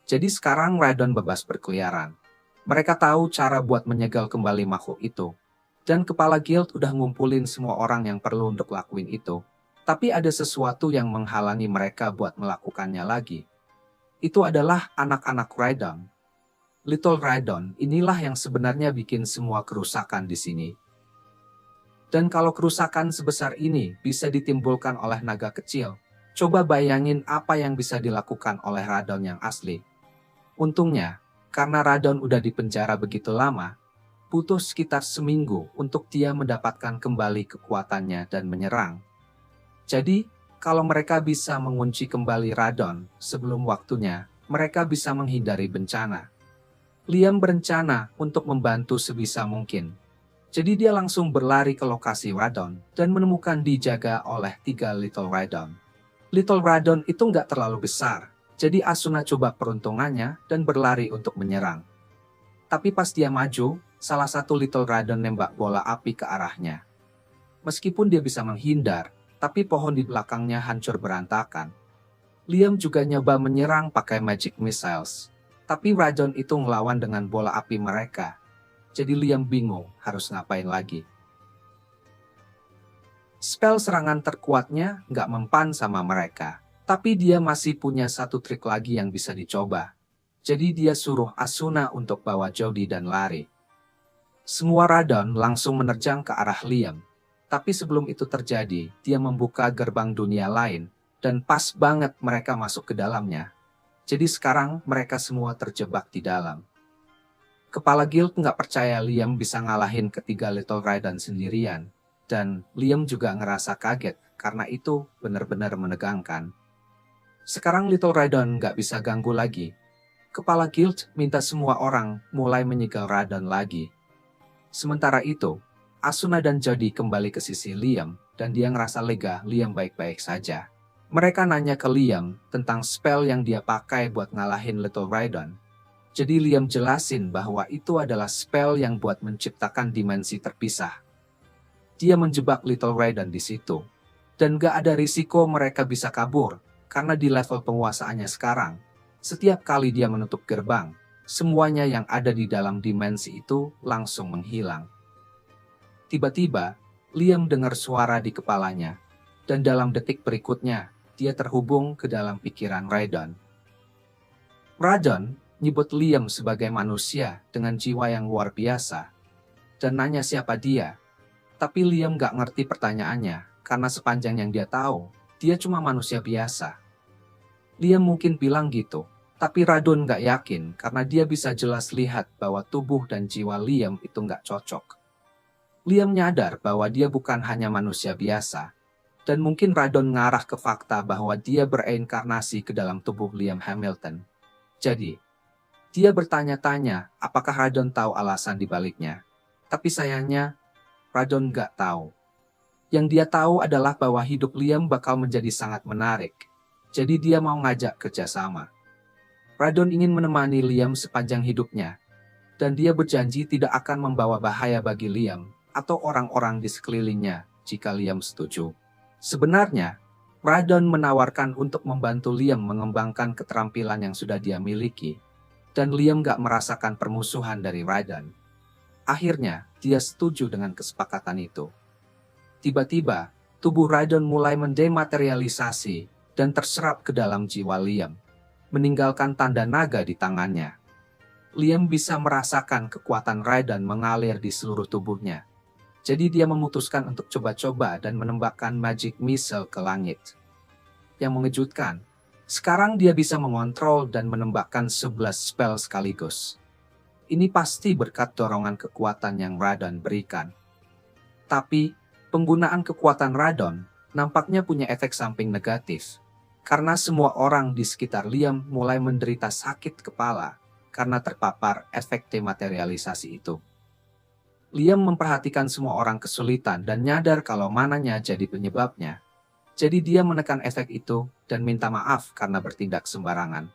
Jadi sekarang Radon bebas berkeliaran. Mereka tahu cara buat menyegel kembali makhluk itu. Dan kepala guild udah ngumpulin semua orang yang perlu untuk lakuin itu. Tapi ada sesuatu yang menghalangi mereka buat melakukannya lagi. Itu adalah anak-anak Radon. Little Radon inilah yang sebenarnya bikin semua kerusakan di sini. Dan kalau kerusakan sebesar ini bisa ditimbulkan oleh naga kecil, coba bayangin apa yang bisa dilakukan oleh Radon yang asli. Untungnya, karena Radon udah dipenjara begitu lama, butuh sekitar seminggu untuk dia mendapatkan kembali kekuatannya dan menyerang. Jadi, kalau mereka bisa mengunci kembali Radon sebelum waktunya, mereka bisa menghindari bencana. Liam berencana untuk membantu sebisa mungkin. Jadi dia langsung berlari ke lokasi Radon dan menemukan dijaga oleh 3 Little Radon. Little Radon itu nggak terlalu besar, jadi Asuna coba peruntungannya dan berlari untuk menyerang. Tapi pas dia maju, salah satu Little Radon nembak bola api ke arahnya. Meskipun dia bisa menghindar, tapi pohon di belakangnya hancur berantakan. Liam juga nyoba menyerang pakai magic missiles, tapi Radon itu ngelawan dengan bola api mereka. Jadi Liam bingung harus ngapain lagi. Spell serangan terkuatnya nggak mempan sama mereka, tapi dia masih punya satu trik lagi yang bisa dicoba. Jadi dia suruh Asuna untuk bawa Jody dan lari. Semua Radon langsung menerjang ke arah Liam. Tapi sebelum itu terjadi, dia membuka gerbang dunia lain, dan pas banget mereka masuk ke dalamnya. Jadi sekarang mereka semua terjebak di dalam. Kepala guild nggak percaya Liam bisa ngalahin ketiga Little Radon sendirian. Dan Liam juga ngerasa kaget karena itu benar-benar menegangkan. Sekarang Little Radon nggak bisa ganggu lagi. Kepala guild minta semua orang mulai menyegel Radon lagi. Sementara itu, Asuna dan Jody kembali ke sisi Liam dan dia ngerasa lega Liam baik-baik saja. Mereka nanya ke Liam tentang spell yang dia pakai buat ngalahin Little Radon. Jadi Liam jelasin bahwa itu adalah spell yang buat menciptakan dimensi terpisah. Dia menjebak Little Radon di situ. Dan gak ada risiko mereka bisa kabur, karena di level penguasaannya sekarang, setiap kali dia menutup gerbang, semuanya yang ada di dalam dimensi itu langsung menghilang. Tiba-tiba, Liam dengar suara di kepalanya, dan dalam detik berikutnya, dia terhubung ke dalam pikiran Radon. Radon nyebut Liam sebagai manusia dengan jiwa yang luar biasa, dan nanya siapa dia. Tapi Liam gak ngerti pertanyaannya, karena sepanjang yang dia tahu, dia cuma manusia biasa. Liam mungkin bilang gitu, tapi Radon gak yakin karena dia bisa jelas lihat bahwa tubuh dan jiwa Liam itu gak cocok. Liam nyadar bahwa dia bukan hanya manusia biasa, dan mungkin Radon ngarah ke fakta bahwa dia bereinkarnasi ke dalam tubuh Liam Hamilton. Jadi, dia bertanya-tanya apakah Radon tahu alasan dibaliknya. Tapi sayangnya, Radon gak tahu. Yang dia tahu adalah bahwa hidup Liam bakal menjadi sangat menarik. Jadi dia mau ngajak kerjasama. Radon ingin menemani Liam sepanjang hidupnya. Dan dia berjanji tidak akan membawa bahaya bagi Liam atau orang-orang di sekelilingnya jika Liam setuju. Sebenarnya, Radon menawarkan untuk membantu Liam mengembangkan keterampilan yang sudah dia miliki. Dan Liam gak merasakan permusuhan dari Radon. Akhirnya, dia setuju dengan kesepakatan itu. Tiba-tiba, tubuh Radon mulai mendematerialisasi dan terserap ke dalam jiwa Liam, meninggalkan tanda naga di tangannya. Liam bisa merasakan kekuatan Radon mengalir di seluruh tubuhnya. Jadi dia memutuskan untuk coba-coba dan menembakkan magic missile ke langit. Yang mengejutkan, sekarang dia bisa mengontrol dan menembakkan 11 spell sekaligus. Ini pasti berkat dorongan kekuatan yang Radon berikan. Tapi, penggunaan kekuatan Radon nampaknya punya efek samping negatif. Karena semua orang di sekitar Liam mulai menderita sakit kepala karena terpapar efek dematerialisasi itu. Liam memperhatikan semua orang kesulitan dan nyadar kalau mananya jadi penyebabnya. Jadi dia menekan efek itu dan minta maaf karena bertindak sembarangan.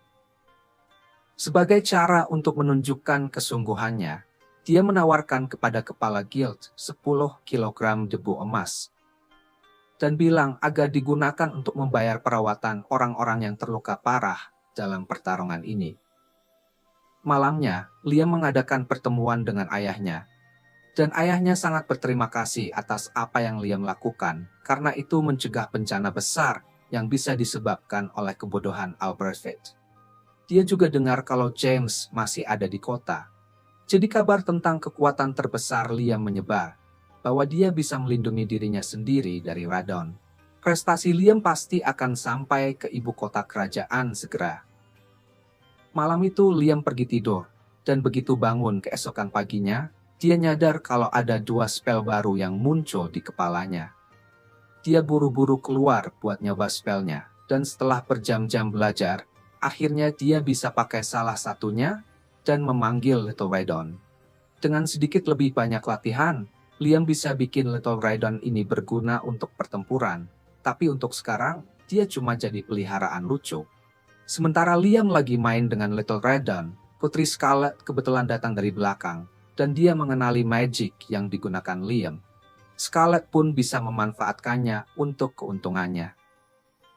Sebagai cara untuk menunjukkan kesungguhannya, dia menawarkan kepada kepala guild 10 kg debu emas dan bilang agar digunakan untuk membayar perawatan orang-orang yang terluka parah dalam pertarungan ini. Malamnya, Liam mengadakan pertemuan dengan ayahnya, dan ayahnya sangat berterima kasih atas apa yang Liam lakukan karena itu mencegah bencana besar yang bisa disebabkan oleh kebodohan Albert Fitz. Dia juga dengar kalau James masih ada di kota. Jadi kabar tentang kekuatan terbesar Liam menyebar, bahwa dia bisa melindungi dirinya sendiri dari Radon. Prestasi Liam pasti akan sampai ke ibu kota kerajaan segera. Malam itu Liam pergi tidur, dan begitu bangun keesokan paginya, dia nyadar kalau ada 2 spell baru yang muncul di kepalanya. Dia buru-buru keluar buat nyoba spellnya, dan setelah berjam-jam belajar, akhirnya dia bisa pakai salah satunya dan memanggil Little Radon. Dengan sedikit lebih banyak latihan, Liam bisa bikin Little Radon ini berguna untuk pertempuran. Tapi untuk sekarang, dia cuma jadi peliharaan lucu. Sementara Liam lagi main dengan Little Radon, Putri Scarlet kebetulan datang dari belakang, dan dia mengenali magic yang digunakan Liam. Scarlett pun bisa memanfaatkannya untuk keuntungannya.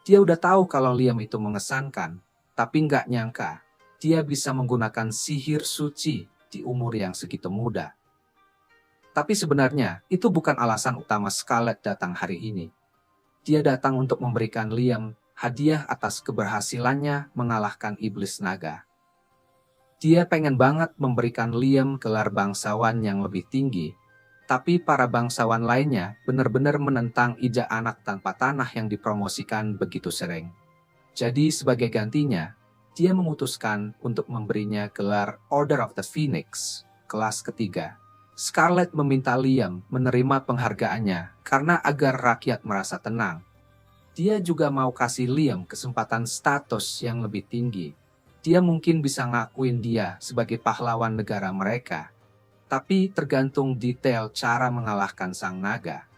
Dia udah tahu kalau Liam itu mengesankan, tapi nggak nyangka dia bisa menggunakan sihir suci di umur yang segitu muda. Tapi sebenarnya itu bukan alasan utama Scarlett datang hari ini. Dia datang untuk memberikan Liam hadiah atas keberhasilannya mengalahkan iblis naga. Dia pengen banget memberikan Liam gelar bangsawan yang lebih tinggi, tapi para bangsawan lainnya benar-benar menentang ide anak tanpa tanah yang dipromosikan begitu sering. Jadi sebagai gantinya, dia memutuskan untuk memberinya gelar Order of the Phoenix, kelas ketiga. Scarlett meminta Liam menerima penghargaannya karena agar rakyat merasa tenang. Dia juga mau kasih Liam kesempatan status yang lebih tinggi. Dia mungkin bisa ngakuin dia sebagai pahlawan negara mereka. Tapi tergantung detail cara mengalahkan sang naga.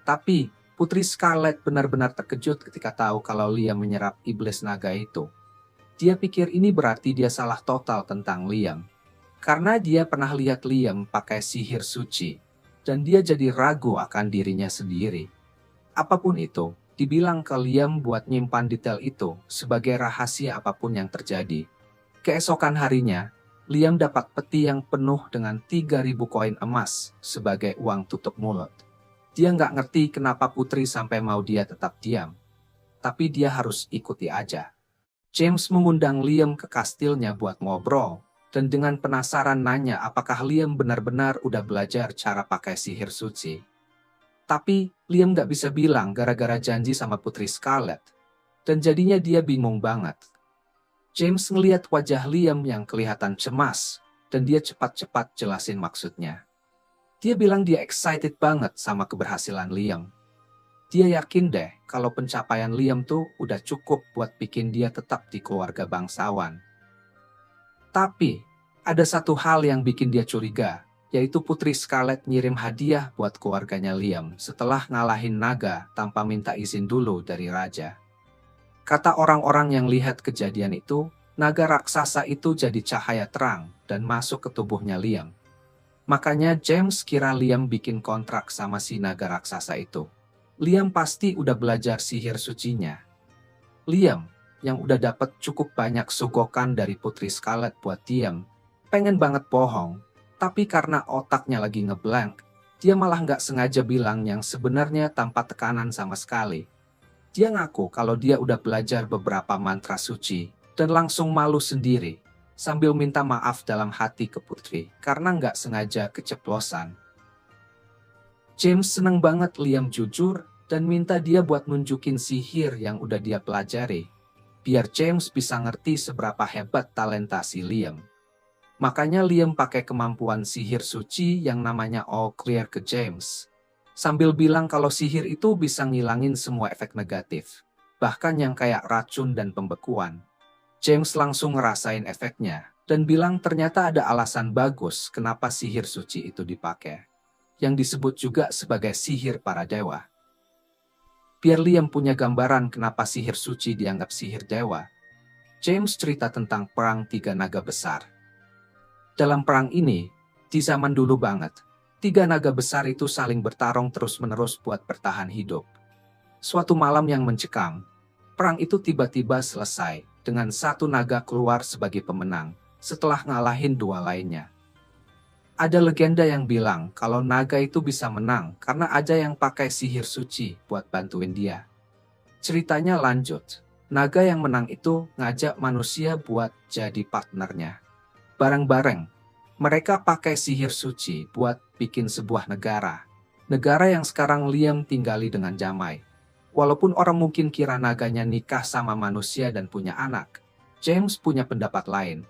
Tapi Putri Scarlett benar-benar terkejut ketika tahu kalau Liam menyerap iblis naga itu. Dia pikir ini berarti dia salah total tentang Liam. Karena dia pernah lihat Liam pakai sihir suci, dan dia jadi ragu akan dirinya sendiri. Apapun itu, dibilang ke Liam buat nyimpan detail itu sebagai rahasia apapun yang terjadi. Keesokan harinya, Liam dapat peti yang penuh dengan 3.000 koin emas sebagai uang tutup mulut. Dia nggak ngerti kenapa Putri sampai mau dia tetap diam. Tapi dia harus ikuti aja. James mengundang Liam ke kastilnya buat ngobrol. Dan dengan penasaran nanya apakah Liam benar-benar udah belajar cara pakai sihir suci. Tapi Liam gak bisa bilang gara-gara janji sama Putri Scarlett. Dan jadinya dia bingung banget. James ngeliat wajah Liam yang kelihatan cemas. Dan dia cepat-cepat jelasin maksudnya. Dia bilang dia excited banget sama keberhasilan Liam. Dia yakin deh kalau pencapaian Liam tuh udah cukup buat bikin dia tetap di keluarga bangsawan. Tapi, ada satu hal yang bikin dia curiga, yaitu Putri Scarlett ngirim hadiah buat keluarganya Liam setelah ngalahin naga tanpa minta izin dulu dari raja. Kata orang-orang yang lihat kejadian itu, naga raksasa itu jadi cahaya terang dan masuk ke tubuhnya Liam. Makanya James kira Liam bikin kontrak sama si naga raksasa itu. Liam pasti udah belajar sihir sucinya. Liam, yang udah dapat cukup banyak sogokan dari Putri Scarlett buat diam, pengen banget bohong, tapi karena otaknya lagi ngeblank, dia malah nggak sengaja bilang yang sebenarnya tanpa tekanan sama sekali. Dia ngaku kalau dia udah belajar beberapa mantra suci, dan langsung malu sendiri, sambil minta maaf dalam hati ke Putri karena nggak sengaja keceplosan. James seneng banget Liam jujur dan minta dia buat nunjukin sihir yang udah dia pelajari. Biar James bisa ngerti seberapa hebat talenta si Liam. Makanya Liam pakai kemampuan sihir suci yang namanya All Clear ke James. Sambil bilang kalau sihir itu bisa ngilangin semua efek negatif. Bahkan yang kayak racun dan pembekuan. James langsung ngerasain efeknya. Dan bilang ternyata ada alasan bagus kenapa sihir suci itu dipakai. Yang disebut juga sebagai sihir para dewa. Biar Liam punya gambaran kenapa sihir suci dianggap sihir dewa, James cerita tentang perang 3 naga besar. Dalam perang ini, di zaman dulu banget, 3 naga besar itu saling bertarung terus-menerus buat bertahan hidup. Suatu malam yang mencekam, perang itu tiba-tiba selesai dengan satu naga keluar sebagai pemenang setelah ngalahin 2 lainnya. Ada legenda yang bilang kalau naga itu bisa menang karena ada yang pakai sihir suci buat bantuin dia. Ceritanya lanjut, naga yang menang itu ngajak manusia buat jadi partnernya. Bareng-bareng, mereka pakai sihir suci buat bikin sebuah negara. Negara yang sekarang Liam tinggali dengan damai. Walaupun orang mungkin kira naganya nikah sama manusia dan punya anak, James punya pendapat lain.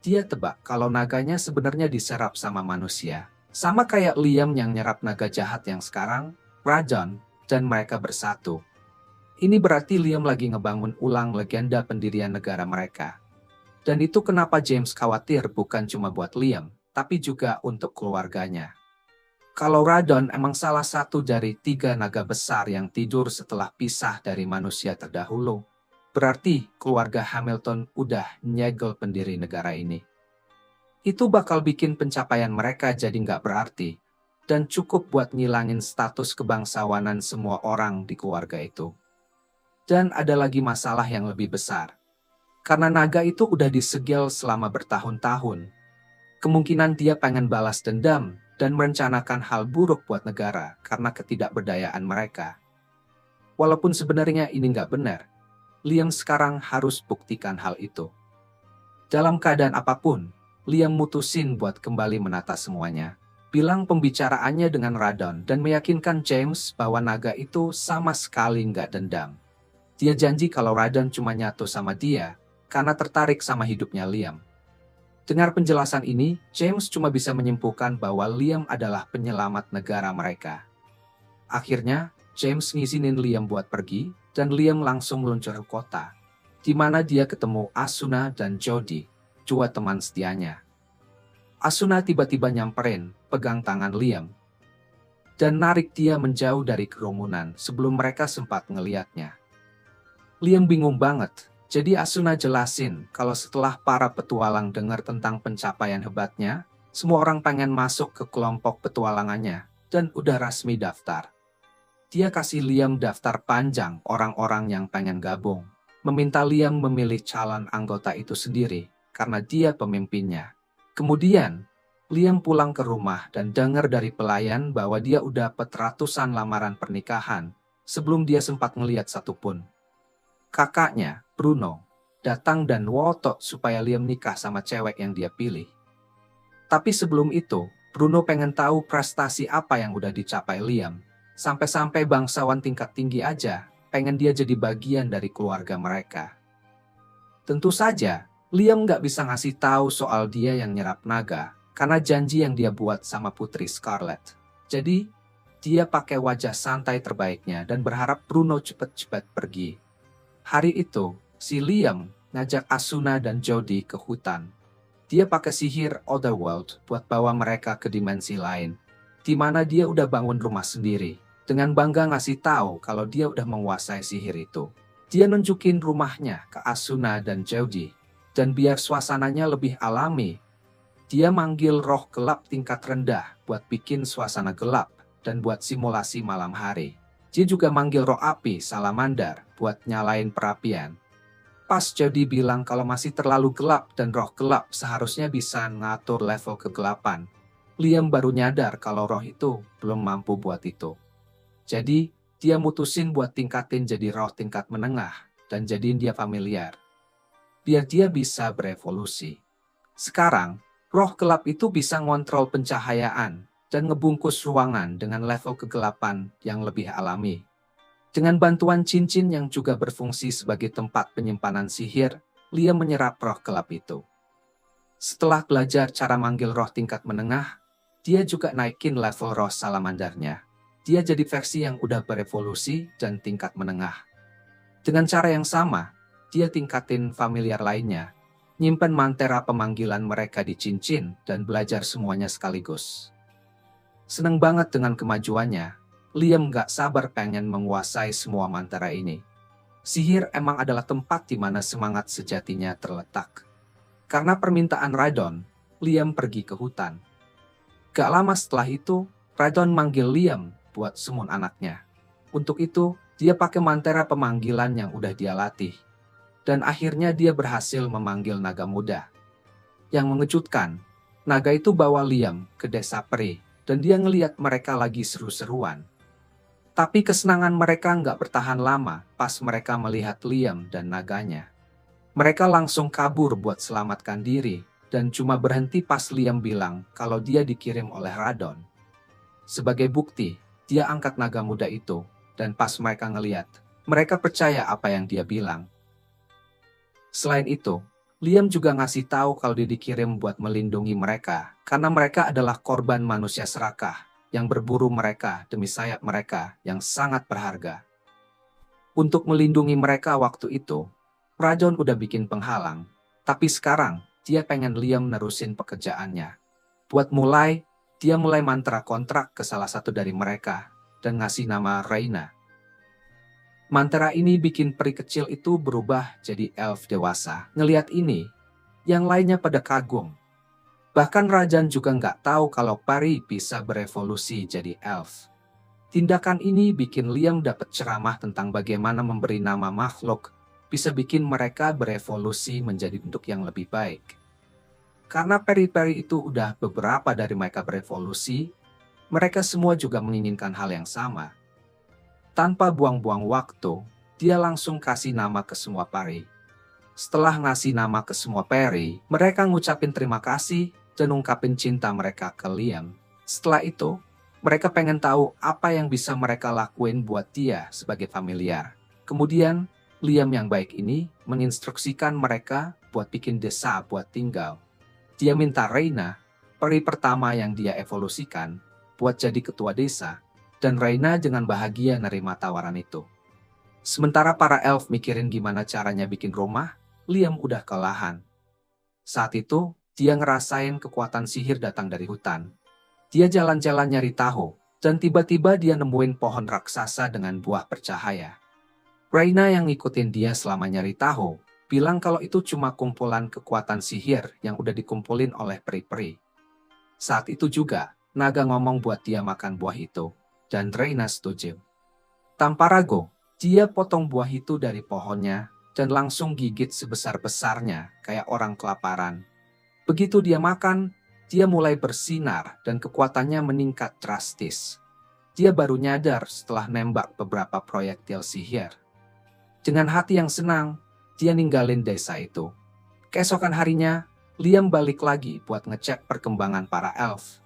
Dia tebak kalau naganya sebenarnya diserap sama manusia. Sama kayak Liam yang nyerap naga jahat yang sekarang, Rajon, dan mereka bersatu. Ini berarti Liam lagi ngebangun ulang legenda pendirian negara mereka. Dan itu kenapa James khawatir bukan cuma buat Liam, tapi juga untuk keluarganya. Kalau Rajon emang salah satu dari 3 naga besar yang tidur setelah pisah dari manusia terdahulu, berarti keluarga Hamilton udah nyegel pendiri negara ini. Itu bakal bikin pencapaian mereka jadi nggak berarti. dan cukup buat ngilangin status kebangsawanan semua orang di keluarga itu. Dan ada lagi masalah yang lebih besar. Karena naga itu udah disegel selama bertahun-tahun. Kemungkinan dia pengen balas dendam dan merencanakan hal buruk buat negara karena ketidakberdayaan mereka. Walaupun sebenarnya ini nggak benar, Liam sekarang harus buktikan hal itu. Dalam keadaan apapun, Liam mutusin buat kembali menata semuanya. Bilang pembicaraannya dengan Radon dan meyakinkan James bahwa naga itu sama sekali nggak dendam. Dia janji kalau Radon cuma nyatu sama dia karena tertarik sama hidupnya Liam. Dengar penjelasan ini, James cuma bisa menyimpulkan bahwa Liam adalah penyelamat negara mereka. Akhirnya, James ngizinin Liam buat pergi, dan Liam langsung meluncur ke kota, di mana dia ketemu Asuna dan Jody, dua teman setianya. Asuna tiba-tiba nyamperin, pegang tangan Liam, dan narik dia menjauh dari kerumunan sebelum mereka sempat ngeliatnya. Liam bingung banget. Jadi Asuna jelasin kalau setelah para petualang dengar tentang pencapaian hebatnya, semua orang pengen masuk ke kelompok petualangannya dan udah resmi daftar. Dia kasih Liam daftar panjang orang-orang yang pengen gabung, meminta Liam memilih calon anggota itu sendiri karena dia pemimpinnya. Kemudian, Liam pulang ke rumah dan dengar dari pelayan bahwa dia udah dapet ratusan lamaran pernikahan sebelum dia sempat ngeliat satupun. Kakaknya, Bruno, datang dan wotot supaya Liam nikah sama cewek yang dia pilih. Tapi sebelum itu, Bruno pengen tahu prestasi apa yang udah dicapai Liam. Sampai-sampai bangsawan tingkat tinggi aja pengen dia jadi bagian dari keluarga mereka. Tentu saja, Liam nggak bisa ngasih tahu soal dia yang nyerap naga, karena janji yang dia buat sama Putri Scarlet. Jadi, dia pakai wajah santai terbaiknya dan berharap Bruno cepet-cepet pergi. Hari itu, si Liam ngajak Asuna dan Jody ke hutan. Dia pakai sihir Otherworld buat bawa mereka ke dimensi lain, di mana dia udah bangun rumah sendiri. Dengan bangga ngasih tahu kalau dia udah menguasai sihir itu. Dia nunjukin rumahnya ke Asuna dan Jody, dan biar suasananya lebih alami, dia manggil roh gelap tingkat rendah buat bikin suasana gelap dan buat simulasi malam hari. Dia juga manggil roh api salamander buat nyalain perapian. Pas Jody bilang kalau masih terlalu gelap dan roh gelap seharusnya bisa ngatur level kegelapan, Liam baru nyadar kalau roh itu belum mampu buat itu. Jadi, dia mutusin buat tingkatin jadi roh tingkat menengah dan jadiin dia familiar, biar dia bisa berevolusi. Sekarang, roh gelap itu bisa ngontrol pencahayaan dan ngebungkus ruangan dengan level kegelapan yang lebih alami. Dengan bantuan cincin yang juga berfungsi sebagai tempat penyimpanan sihir, Liam menyerap roh gelap itu. Setelah belajar cara manggil roh tingkat menengah, dia juga naikin level roh salamandarnya. Dia jadi versi yang udah berevolusi dan tingkat menengah. Dengan cara yang sama, dia tingkatin familiar lainnya, nyimpen mantera pemanggilan mereka di cincin dan belajar semuanya sekaligus. Seneng banget dengan kemajuannya, Liam gak sabar pengen menguasai semua mantera ini. Sihir emang adalah tempat di mana semangat sejatinya terletak. Karena permintaan Radon, Liam pergi ke hutan. Gak lama setelah itu, Radon manggil Liam buat summon anaknya. Untuk itu, dia pakai mantera pemanggilan yang udah dia latih. Dan akhirnya dia berhasil memanggil naga muda. Yang mengejutkan, naga itu bawa Liam ke desa peri, dan dia ngeliat mereka lagi seru-seruan. Tapi kesenangan mereka nggak bertahan lama pas mereka melihat Liam dan naganya. Mereka langsung kabur buat selamatkan diri, dan cuma berhenti pas Liam bilang kalau dia dikirim oleh Radon. Sebagai bukti, dia angkat naga muda itu, dan pas mereka ngeliat, mereka percaya apa yang dia bilang. Selain itu, Liam juga ngasih tahu kalau dia dikirim buat melindungi mereka, karena mereka adalah korban manusia serakah yang berburu mereka demi sayap mereka yang sangat berharga. Untuk melindungi mereka waktu itu, Radon udah bikin penghalang, tapi sekarang dia pengen Liam nerusin pekerjaannya. Buat mulai, dia mulai mantra kontrak ke salah satu dari mereka dan ngasih nama Reina. Mantra ini bikin peri kecil itu berubah jadi elf dewasa. Ngeliat ini, yang lainnya pada kagum. Bahkan Rajan juga nggak tahu kalau peri bisa berevolusi jadi elf. Tindakan ini bikin Liam dapat ceramah tentang bagaimana memberi nama makhluk bisa bikin mereka berevolusi menjadi bentuk yang lebih baik. Karena peri-peri itu udah beberapa dari mereka berevolusi, mereka semua juga menginginkan hal yang sama. Tanpa buang-buang waktu, dia langsung kasih nama ke semua peri. Setelah ngasih nama ke semua peri, mereka ngucapin terima kasih dan ungkapin cinta mereka ke Liam. Setelah itu, mereka pengen tahu apa yang bisa mereka lakuin buat dia sebagai familiar. Kemudian, Liam yang baik ini menginstruksikan mereka buat bikin desa buat tinggal. Dia minta Reina, peri pertama yang dia evolusikan, buat jadi ketua desa, dan Reina dengan bahagia nerima tawaran itu. Sementara para elf mikirin gimana caranya bikin rumah, Liam udah kelelahan. Saat itu, dia ngerasain kekuatan sihir datang dari hutan. Dia jalan-jalan nyari tahu, dan tiba-tiba dia nemuin pohon raksasa dengan buah bercahaya. Reina yang ngikutin dia selama nyari tahu, bilang kalau itu cuma kumpulan kekuatan sihir yang udah dikumpulin oleh peri-peri. Saat itu juga, naga ngomong buat dia makan buah itu, dan Reina setuju. Tanpa ragu, dia potong buah itu dari pohonnya dan langsung gigit sebesar-besarnya kayak orang kelaparan. Begitu dia makan, dia mulai bersinar dan kekuatannya meningkat drastis. Dia baru nyadar setelah nembak beberapa proyektil sihir. Dengan hati yang senang, dia ninggalin desa itu. Keesokan harinya, Liam balik lagi buat ngecek perkembangan para elf.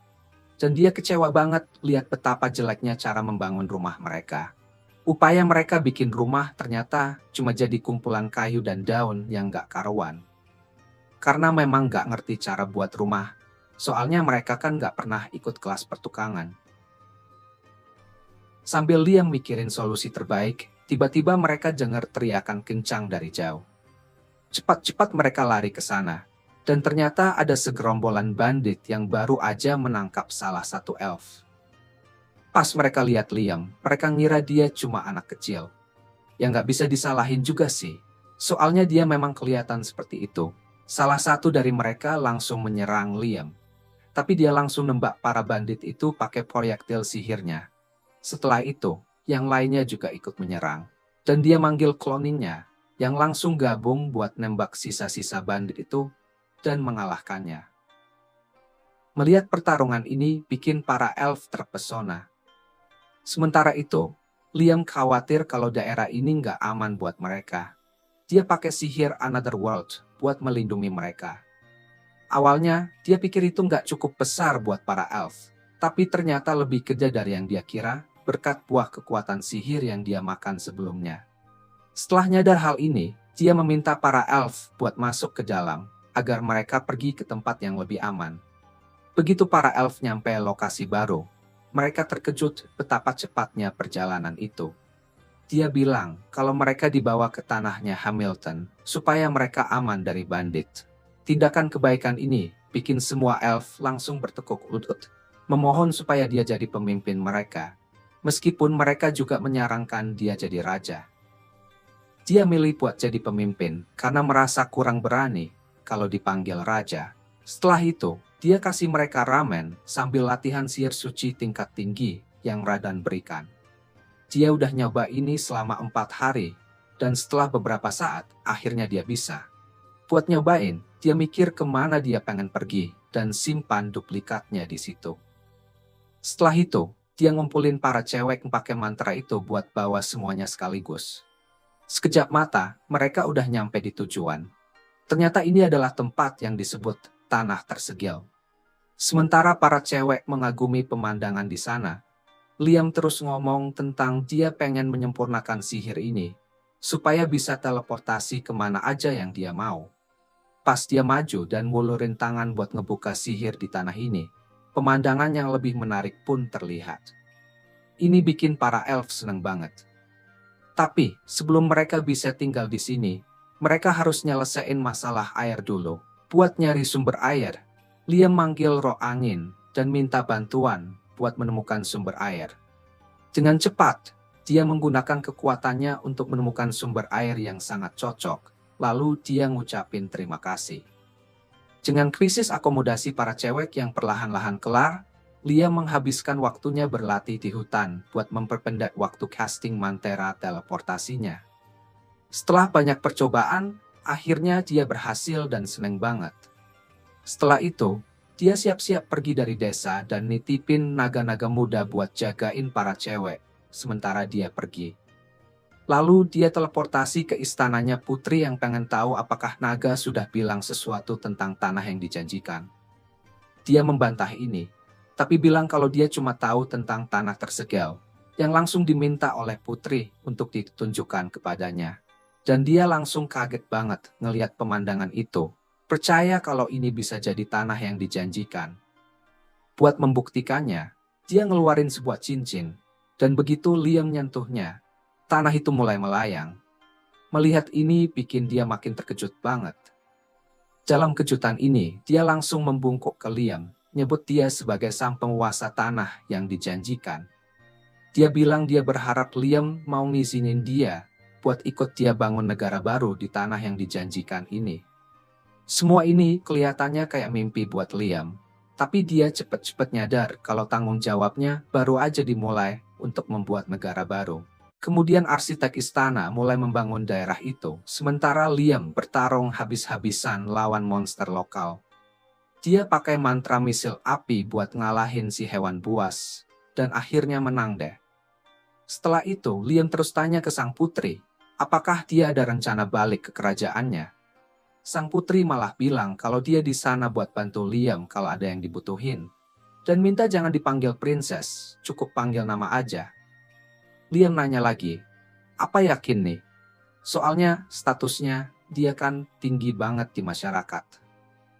Dan dia kecewa banget lihat betapa jeleknya cara membangun rumah mereka. Upaya mereka bikin rumah ternyata cuma jadi kumpulan kayu dan daun yang gak karuan. Karena memang gak ngerti cara buat rumah, soalnya mereka kan gak pernah ikut kelas pertukangan. Sambil Liam mikirin solusi terbaik, tiba-tiba mereka dengar teriakan kencang dari jauh. Cepat-cepat mereka lari ke sana, dan ternyata ada segerombolan bandit yang baru aja menangkap salah satu elf. Pas mereka lihat Liam, mereka ngira dia cuma anak kecil. Yang gak bisa disalahin juga sih, soalnya dia memang kelihatan seperti itu. Salah satu dari mereka langsung menyerang Liam. Tapi dia langsung nembak para bandit itu pakai proyektil sihirnya. Setelah itu, yang lainnya juga ikut menyerang. Dan dia manggil kloninnya, yang langsung gabung buat nembak sisa-sisa bandit itu dan mengalahkannya. Melihat pertarungan ini bikin para elf terpesona. Sementara itu, Liam khawatir kalau daerah ini nggak aman buat mereka. Dia pakai sihir Another World buat melindungi mereka. Awalnya, dia pikir itu nggak cukup besar buat para elf. Tapi ternyata lebih gede dari yang dia kira berkat buah kekuatan sihir yang dia makan sebelumnya. Setelah nyadar hal ini, dia meminta para elf buat masuk ke dalam agar mereka pergi ke tempat yang lebih aman. Begitu para elf nyampe lokasi baru, mereka terkejut betapa cepatnya perjalanan itu. Dia bilang kalau mereka dibawa ke tanahnya Hamilton supaya mereka aman dari bandit. Tindakan kebaikan ini bikin semua elf langsung bertekuk lutut, memohon supaya dia jadi pemimpin mereka. Meskipun mereka juga menyarankan dia jadi raja. Dia milih buat jadi pemimpin karena merasa kurang berani kalau dipanggil raja. Setelah itu, dia kasih mereka ramen sambil latihan sihir suci tingkat tinggi yang Radan berikan. Dia udah nyoba ini selama 4 hari, dan setelah beberapa saat, akhirnya dia bisa. Buat nyobain, dia mikir kemana dia pengen pergi, dan simpan duplikatnya di situ. Setelah itu, dia ngumpulin para cewek pakai mantra itu buat bawa semuanya sekaligus. Sekejap mata, mereka udah nyampe di tujuan. Ternyata ini adalah tempat yang disebut Tanah Tersegel. Sementara para cewek mengagumi pemandangan di sana, Liam terus ngomong tentang dia pengen menyempurnakan sihir ini, supaya bisa teleportasi kemana aja yang dia mau. Pas dia maju dan ngulurin tangan buat ngebuka sihir di tanah ini, pemandangan yang lebih menarik pun terlihat. Ini bikin para elf seneng banget. Tapi sebelum mereka bisa tinggal di sini, mereka harus nyelesain masalah air dulu. Buat nyari sumber air, Liam manggil roh angin dan minta bantuan buat menemukan sumber air. Dengan cepat, dia menggunakan kekuatannya untuk menemukan sumber air yang sangat cocok, lalu dia ngucapin terima kasih. Dengan krisis akomodasi para cewek yang perlahan-lahan kelar, Liam menghabiskan waktunya berlatih di hutan buat memperpendek waktu casting mantra teleportasinya. Setelah banyak percobaan, akhirnya dia berhasil dan seneng banget. Setelah itu, dia siap-siap pergi dari desa dan nitipin naga-naga muda buat jagain para cewek, sementara dia pergi. Lalu dia teleportasi ke istananya putri yang pengen tahu apakah naga sudah bilang sesuatu tentang tanah yang dijanjikan. Dia membantah ini, tapi bilang kalau dia cuma tahu tentang tanah tersegel, yang langsung diminta oleh putri untuk ditunjukkan kepadanya. Dan dia langsung kaget banget ngelihat pemandangan itu, percaya kalau ini bisa jadi tanah yang dijanjikan. Buat membuktikannya, dia ngeluarin sebuah cincin, dan begitu Liam nyentuhnya, tanah itu mulai melayang. Melihat ini bikin dia makin terkejut banget. Dalam kejutan ini, dia langsung membungkuk ke Liam, nyebut dia sebagai sang penguasa tanah yang dijanjikan. Dia bilang dia berharap Liam mau ngizinin dia buat ikut dia bangun negara baru di tanah yang dijanjikan ini. Semua ini kelihatannya kayak mimpi buat Liam, tapi dia cepet-cepet nyadar kalau tanggung jawabnya baru aja dimulai untuk membuat negara baru. Kemudian arsitek istana mulai membangun daerah itu, sementara Liam bertarung habis-habisan lawan monster lokal. Dia pakai mantra misil api buat ngalahin si hewan buas, dan akhirnya menang deh. Setelah itu, Liam terus tanya ke sang putri, apakah dia ada rencana balik ke kerajaannya. Sang putri malah bilang kalau dia di sana buat bantu Liam kalau ada yang dibutuhin, dan minta jangan dipanggil princess, cukup panggil nama aja. Liam nanya lagi, apa yakin nih? Soalnya statusnya dia kan tinggi banget di masyarakat.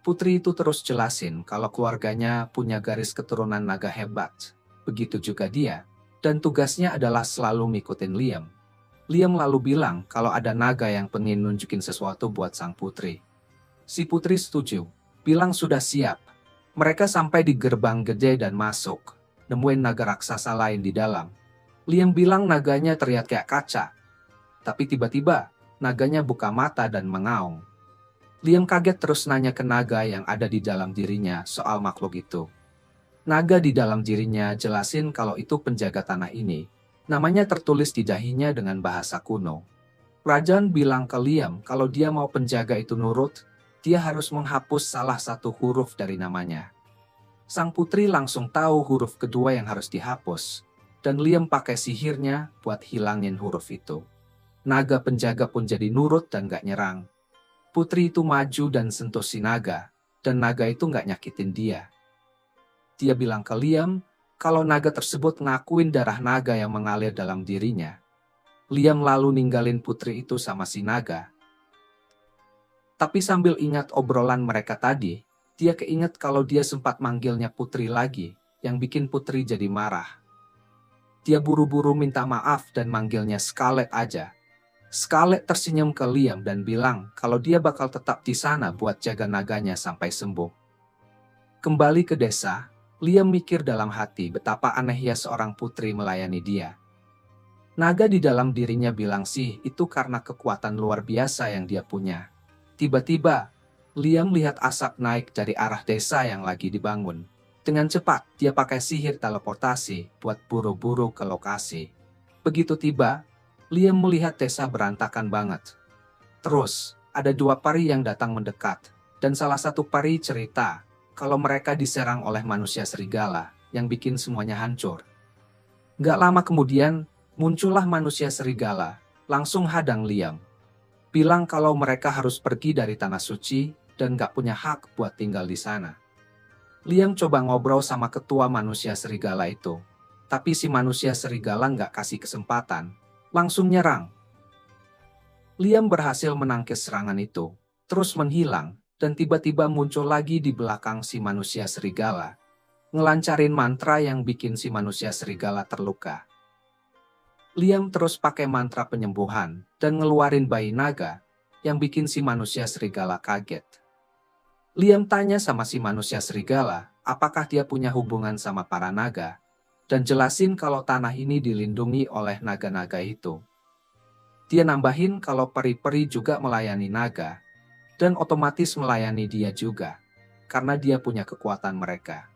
Putri itu terus jelasin kalau keluarganya punya garis keturunan naga hebat. Begitu juga dia, dan tugasnya adalah selalu ngikutin Liam. Liam lalu bilang kalau ada naga yang pengen nunjukin sesuatu buat sang putri. Si putri setuju, bilang sudah siap. Mereka sampai di gerbang gede dan masuk, nemuin naga raksasa lain di dalam. Liam bilang naganya terlihat kayak kaca. Tapi tiba-tiba, naganya buka mata dan mengaum. Liam kaget terus nanya ke naga yang ada di dalam dirinya soal makhluk itu. Naga di dalam dirinya jelasin kalau itu penjaga tanah ini. Namanya tertulis di dahinya dengan bahasa kuno. Rajan bilang ke Liam kalau dia mau penjaga itu nurut, dia harus menghapus salah satu huruf dari namanya. Sang putri langsung tahu huruf kedua yang harus dihapus. Dan Liam pakai sihirnya buat hilangin huruf itu. Naga penjaga pun jadi nurut dan gak nyerang. Putri itu maju dan sentuh si naga, dan naga itu gak nyakitin dia. Dia bilang ke Liam kalau naga tersebut ngakuin darah naga yang mengalir dalam dirinya. Liam lalu ninggalin putri itu sama si naga. Tapi sambil ingat obrolan mereka tadi, dia keinget kalau dia sempat manggilnya putri lagi, yang bikin putri jadi marah. Dia buru-buru minta maaf dan manggilnya Scarlet aja. Scarlet tersenyum ke Liam dan bilang kalau dia bakal tetap di sana buat jaga naganya sampai sembuh. Kembali ke desa, Liam mikir dalam hati betapa anehnya seorang putri melayani dia. Naga di dalam dirinya bilang sih itu karena kekuatan luar biasa yang dia punya. Tiba-tiba, Liam lihat asap naik dari arah desa yang lagi dibangun. Dengan cepat, dia pakai sihir teleportasi buat buru-buru ke lokasi. Begitu tiba, Liam melihat desa berantakan banget. Terus, ada dua pari yang datang mendekat, dan salah satu pari cerita kalau mereka diserang oleh manusia serigala yang bikin semuanya hancur. Gak lama kemudian, muncullah manusia serigala, langsung hadang Liam. Bilang kalau mereka harus pergi dari tanah suci dan gak punya hak buat tinggal di sana. Liam coba ngobrol sama ketua manusia serigala itu, tapi si manusia serigala nggak kasih kesempatan, langsung nyerang. Liam berhasil menangkis serangan itu, terus menghilang, dan tiba-tiba muncul lagi di belakang si manusia serigala, ngelancarin mantra yang bikin si manusia serigala terluka. Liam terus pakai mantra penyembuhan, dan ngeluarin bayi naga, yang bikin si manusia serigala kaget. Liam tanya sama si manusia serigala, apakah dia punya hubungan sama para naga, dan jelasin kalau tanah ini dilindungi oleh naga-naga itu. Dia nambahin kalau peri-peri juga melayani naga, dan otomatis melayani dia juga. karena dia punya kekuatan mereka.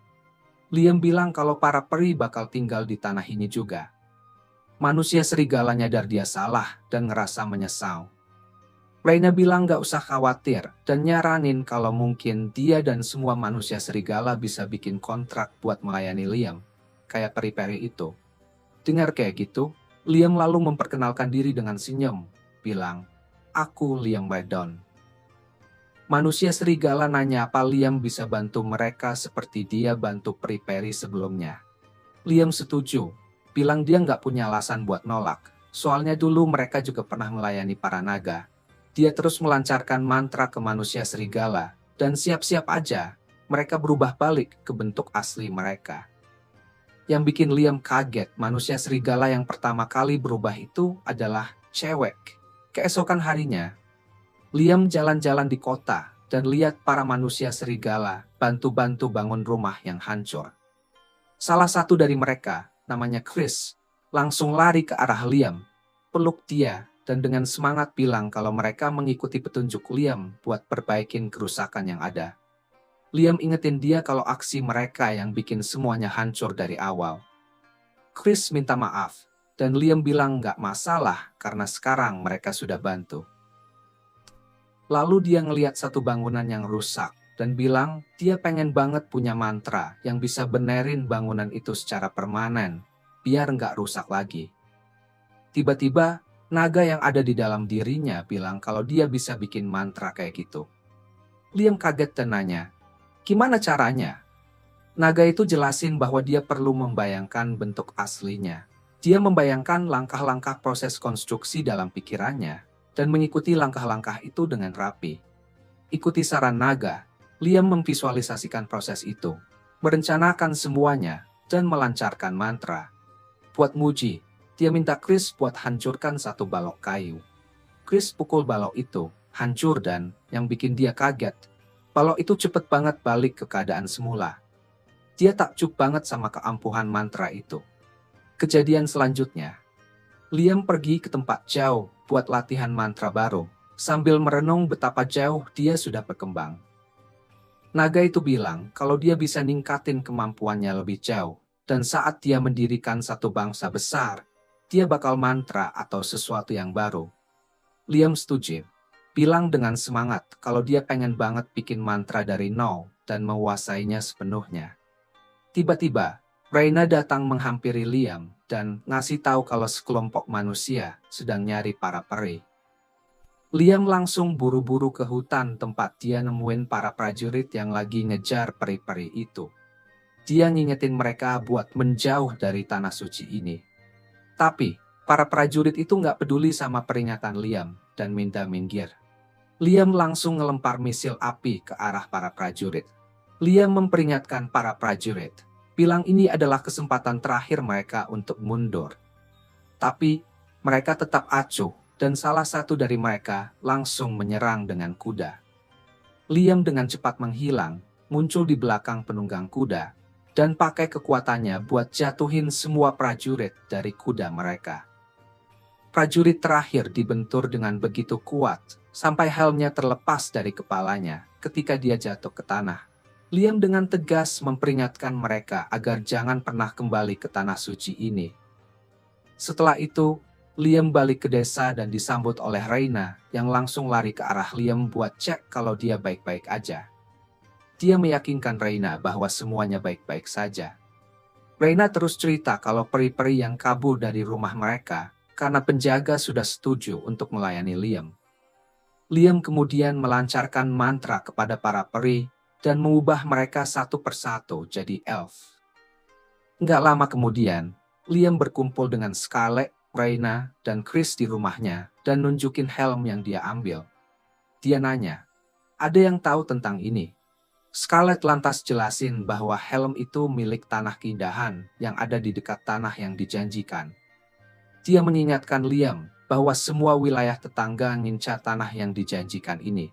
Liam bilang kalau para peri bakal tinggal di tanah ini juga. Manusia serigala nyadar dia salah dan ngerasa menyesal. Raina bilang gak usah khawatir dan nyaranin kalau mungkin dia dan semua manusia serigala bisa bikin kontrak buat melayani Liam, kayak peri-peri itu. Dengar kayak gitu, Liam lalu memperkenalkan diri dengan senyum, bilang, "Aku Liam Weldon." Manusia serigala nanya apa Liam bisa bantu mereka seperti dia bantu peri-peri sebelumnya. Liam setuju, bilang dia nggak punya alasan buat nolak, soalnya dulu mereka juga pernah melayani para naga. Dia terus melancarkan mantra ke manusia serigala, dan siap-siap aja, mereka berubah balik ke bentuk asli mereka. Yang bikin Liam kaget, manusia serigala yang pertama kali berubah itu adalah cewek. Keesokan harinya, Liam jalan-jalan di kota dan lihat para manusia serigala bantu-bantu bangun rumah yang hancur. Salah satu dari mereka, namanya Chris, langsung lari ke arah Liam, peluk dia, dan dengan semangat bilang kalau mereka mengikuti petunjuk Liam buat perbaikin kerusakan yang ada. Liam ingetin dia kalau aksi mereka yang bikin semuanya hancur dari awal. Chris minta maaf, dan Liam bilang nggak masalah karena sekarang mereka sudah bantu. Lalu dia ngeliat satu bangunan yang rusak, dan bilang dia pengen banget punya mantra yang bisa benerin bangunan itu secara permanen, biar nggak rusak lagi. Tiba-tiba, naga yang ada di dalam dirinya bilang kalau dia bisa bikin mantra kayak gitu. Liam kaget dan nanya, "Gimana caranya?" Naga itu jelasin bahwa dia perlu membayangkan bentuk aslinya. Dia membayangkan langkah-langkah proses konstruksi dalam pikirannya, dan mengikuti langkah-langkah itu dengan rapi. Ikuti saran naga, Liam memvisualisasikan proses itu, merencanakan semuanya, dan melancarkan mantra. Buat muji, dia minta Chris buat hancurkan satu balok kayu. Chris pukul balok itu, hancur dan, yang bikin dia kaget, balok itu cepet banget balik ke keadaan semula. Dia takjub banget sama keampuhan mantra itu. Kejadian selanjutnya, Liam pergi ke tempat jauh buat latihan mantra baru, sambil merenung betapa jauh dia sudah berkembang. Naga itu bilang kalau dia bisa ningkatin kemampuannya lebih jauh, dan saat dia mendirikan satu bangsa besar, dia bakal mantra atau sesuatu yang baru. Liam setuju, bilang dengan semangat kalau dia pengen banget bikin mantra dari nol dan menguasainya sepenuhnya. Tiba-tiba, Raina datang menghampiri Liam dan ngasih tahu kalau sekelompok manusia sedang nyari para peri. Liam langsung buru-buru ke hutan tempat dia nemuin para prajurit yang lagi ngejar peri-peri itu. Dia ngingetin mereka buat menjauh dari tanah suci ini. Tapi, para prajurit itu nggak peduli sama peringatan Liam dan minta minggir. Liam langsung ngelempar misil api ke arah para prajurit. Liam memperingatkan para prajurit, bilang ini adalah kesempatan terakhir mereka untuk mundur. Tapi, mereka tetap acuh dan salah satu dari mereka langsung menyerang dengan kuda. Liam dengan cepat menghilang, muncul di belakang penunggang kuda, dan pakai kekuatannya buat jatuhin semua prajurit dari kuda mereka. Prajurit terakhir dibentur dengan begitu kuat, sampai helmnya terlepas dari kepalanya ketika dia jatuh ke tanah. Liam dengan tegas memperingatkan mereka agar jangan pernah kembali ke tanah suci ini. Setelah itu, Liam balik ke desa dan disambut oleh Raina yang langsung lari ke arah Liam buat cek kalau dia baik-baik aja. Dia meyakinkan Raina bahwa semuanya baik-baik saja. Raina terus cerita kalau peri-peri yang kabur dari rumah mereka karena penjaga sudah setuju untuk melayani Liam. Liam kemudian melancarkan mantra kepada para peri dan mengubah mereka satu persatu jadi elf. Nggak lama kemudian, Liam berkumpul dengan Scarlett, Raina, dan Chris di rumahnya dan nunjukin helm yang dia ambil. Dia nanya, "Ada yang tahu tentang ini?" Scarlett lantas jelasin bahwa helm itu milik tanah keindahan yang ada di dekat tanah yang dijanjikan. Dia mengingatkan Liam bahwa semua wilayah tetangga ngincar tanah yang dijanjikan ini.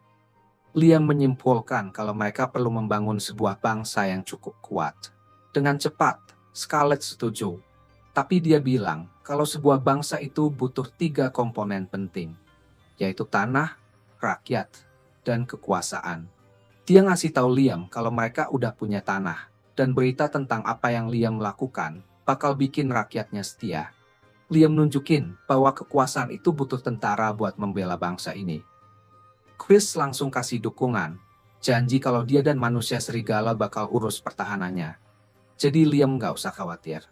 Liam menyimpulkan kalau mereka perlu membangun sebuah bangsa yang cukup kuat. Dengan cepat, Scarlett setuju. Tapi dia bilang kalau sebuah bangsa itu butuh 3 komponen penting, yaitu tanah, rakyat, dan kekuasaan. Dia ngasih tahu Liam kalau mereka udah punya tanah, dan berita tentang apa yang Liam lakukan bakal bikin rakyatnya setia. Liam nunjukin bahwa kekuasaan itu butuh tentara buat membela bangsa ini. Chris langsung kasih dukungan, janji kalau dia dan manusia serigala bakal urus pertahanannya. Jadi Liam nggak usah khawatir.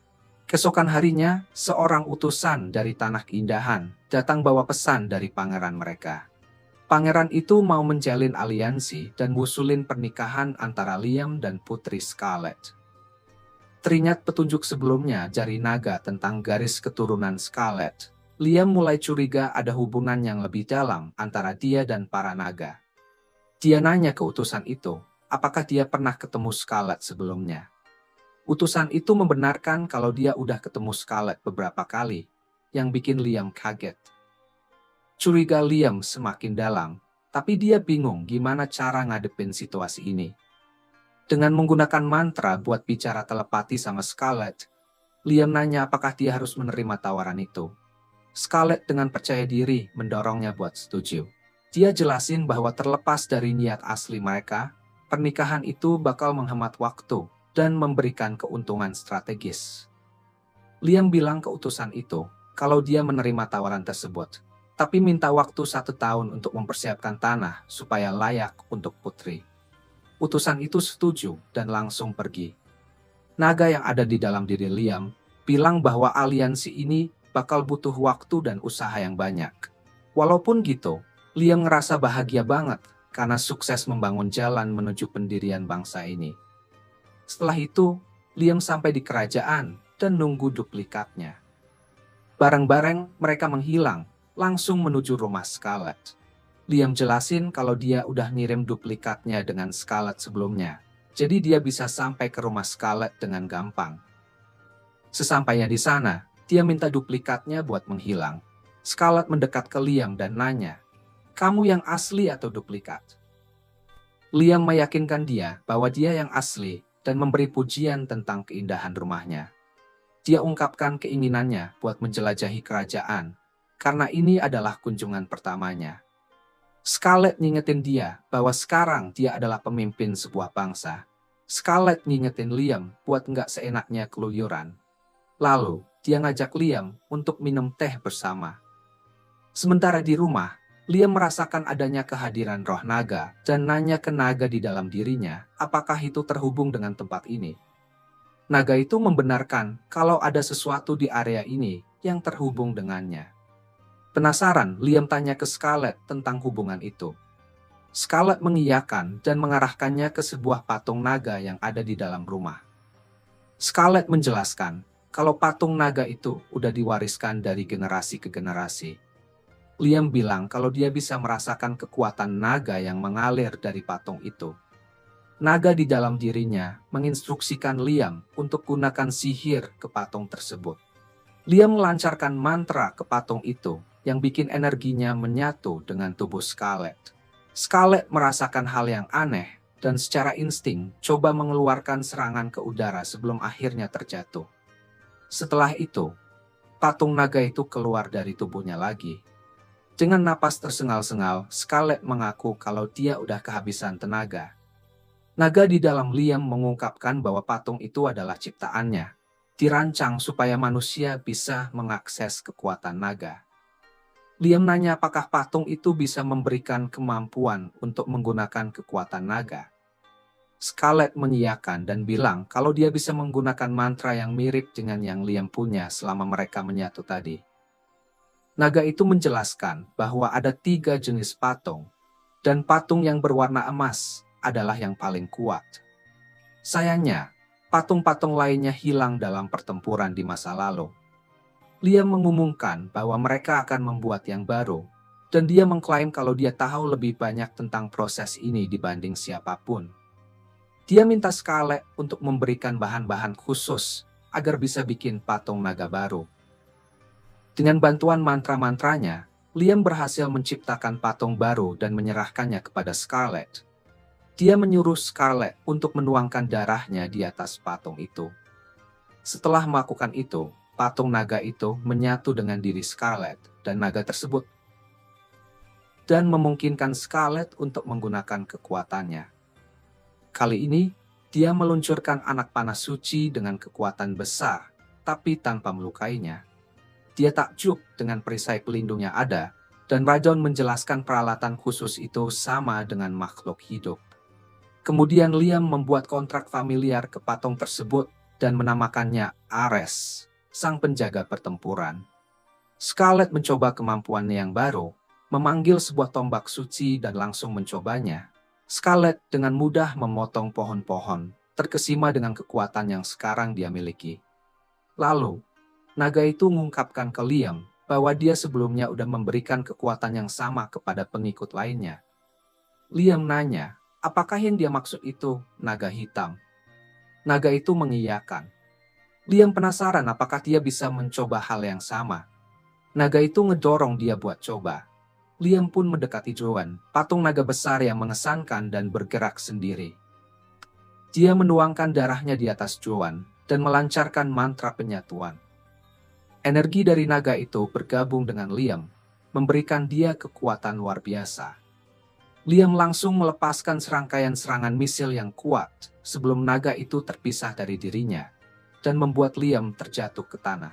Keesokan harinya, seorang utusan dari Tanah Keindahan datang bawa pesan dari pangeran mereka. Pangeran itu mau menjalin aliansi dan ngusulin pernikahan antara Liam dan Putri Scarlet. Teringat petunjuk sebelumnya jari naga tentang garis keturunan Scarlet, Liam mulai curiga ada hubungan yang lebih dalam antara dia dan para naga. Dia nanya ke utusan itu, apakah dia pernah ketemu Scarlet sebelumnya. Utusan itu membenarkan kalau dia udah ketemu Scarlet beberapa kali, yang bikin Liam kaget. Curiga Liam semakin dalam, tapi dia bingung gimana cara ngadepin situasi ini. Dengan menggunakan mantra buat bicara telepati sama Scarlet, Liam nanya apakah dia harus menerima tawaran itu. Scarlet dengan percaya diri mendorongnya buat setuju. Dia jelasin bahwa terlepas dari niat asli mereka, pernikahan itu bakal menghemat waktu dan memberikan keuntungan strategis. Liam bilang ke utusan itu kalau dia menerima tawaran tersebut, tapi minta waktu 1 tahun untuk mempersiapkan tanah supaya layak untuk putri. Utusan itu setuju dan langsung pergi. Naga yang ada di dalam diri Liam bilang bahwa aliansi ini bakal butuh waktu dan usaha yang banyak. Walaupun gitu, Liam ngerasa bahagia banget karena sukses membangun jalan menuju pendirian bangsa ini. Setelah itu, Liam sampai di kerajaan dan nunggu duplikatnya. Bareng-bareng mereka menghilang, langsung menuju rumah Scarlet. Liam jelasin kalau dia udah ngirim duplikatnya dengan Scarlet sebelumnya, jadi dia bisa sampai ke rumah Scarlet dengan gampang. Sesampainya di sana, dia minta duplikatnya buat menghilang. Scarlet mendekat ke Liam dan nanya, "Kamu yang asli atau duplikat?" Liam meyakinkan dia bahwa dia yang asli dan memberi pujian tentang keindahan rumahnya. Dia ungkapkan keinginannya buat menjelajahi kerajaan, karena ini adalah kunjungan pertamanya. Scarlet ngingetin dia bahwa sekarang dia adalah pemimpin sebuah bangsa. Scarlet ngingetin Liam buat nggak seenaknya keluyuran. Lalu, dia ngajak Liam untuk minum teh bersama. Sementara di rumah, Liam merasakan adanya kehadiran roh naga dan nanya ke naga di dalam dirinya apakah itu terhubung dengan tempat ini. Naga itu membenarkan kalau ada sesuatu di area ini yang terhubung dengannya. Penasaran, Liam tanya ke Scarlet tentang hubungan itu. Scarlet mengiyakan dan mengarahkannya ke sebuah patung naga yang ada di dalam rumah. Scarlet menjelaskan kalau patung naga itu udah diwariskan dari generasi ke generasi. Liam bilang kalau dia bisa merasakan kekuatan naga yang mengalir dari patung itu. Naga di dalam dirinya menginstruksikan Liam untuk gunakan sihir ke patung tersebut. Liam melancarkan mantra ke patung itu yang bikin energinya menyatu dengan tubuh Scarlet. Scarlet merasakan hal yang aneh dan secara insting coba mengeluarkan serangan ke udara sebelum akhirnya terjatuh. Setelah itu, patung naga itu keluar dari tubuhnya lagi. Dengan napas tersengal-sengal, Scarlet mengaku kalau dia udah kehabisan tenaga. Naga di dalam Liam mengungkapkan bahwa patung itu adalah ciptaannya, dirancang supaya manusia bisa mengakses kekuatan naga. Liam nanya apakah patung itu bisa memberikan kemampuan untuk menggunakan kekuatan naga. Scarlet mengiyakan dan bilang kalau dia bisa menggunakan mantra yang mirip dengan yang Liam punya selama mereka menyatu tadi. Naga itu menjelaskan bahwa ada 3 jenis patung, dan patung yang berwarna emas adalah yang paling kuat. Sayangnya, patung-patung lainnya hilang dalam pertempuran di masa lalu. Liam mengumumkan bahwa mereka akan membuat yang baru, dan dia mengklaim kalau dia tahu lebih banyak tentang proses ini dibanding siapapun. Dia minta Scarlet untuk memberikan bahan-bahan khusus agar bisa bikin patung naga baru. Dengan bantuan mantra-mantranya, Liam berhasil menciptakan patung baru dan menyerahkannya kepada Scarlet. Dia menyuruh Scarlet untuk menuangkan darahnya di atas patung itu. Setelah melakukan itu, patung naga itu menyatu dengan diri Scarlet dan naga tersebut, dan memungkinkan Scarlet untuk menggunakan kekuatannya. Kali ini, dia meluncurkan anak panah suci dengan kekuatan besar, tapi tanpa melukainya. Dia takjub dengan perisai pelindung yang ada, dan Radon menjelaskan peralatan khusus itu sama dengan makhluk hidup. Kemudian Liam membuat kontrak familiar ke patung tersebut dan menamakannya Ares, sang penjaga pertempuran. Scarlet mencoba kemampuannya yang baru, memanggil sebuah tombak suci dan langsung mencobanya. Scarlet dengan mudah memotong pohon-pohon, terkesima dengan kekuatan yang sekarang dia miliki. Lalu, naga itu mengungkapkan ke Liam bahwa dia sebelumnya udah memberikan kekuatan yang sama kepada pengikut lainnya. Liam nanya, apakah yang dia maksud itu naga hitam? Naga itu mengiyakan. Liam penasaran apakah dia bisa mencoba hal yang sama. Naga itu ngedorong dia buat coba. Liam pun mendekati Joan, patung naga besar yang mengesankan dan bergerak sendiri. Dia menuangkan darahnya di atas Joan dan melancarkan mantra penyatuan. Energi dari naga itu bergabung dengan Liam, memberikan dia kekuatan luar biasa. Liam langsung melepaskan serangkaian serangan misil yang kuat sebelum naga itu terpisah dari dirinya dan membuat Liam terjatuh ke tanah.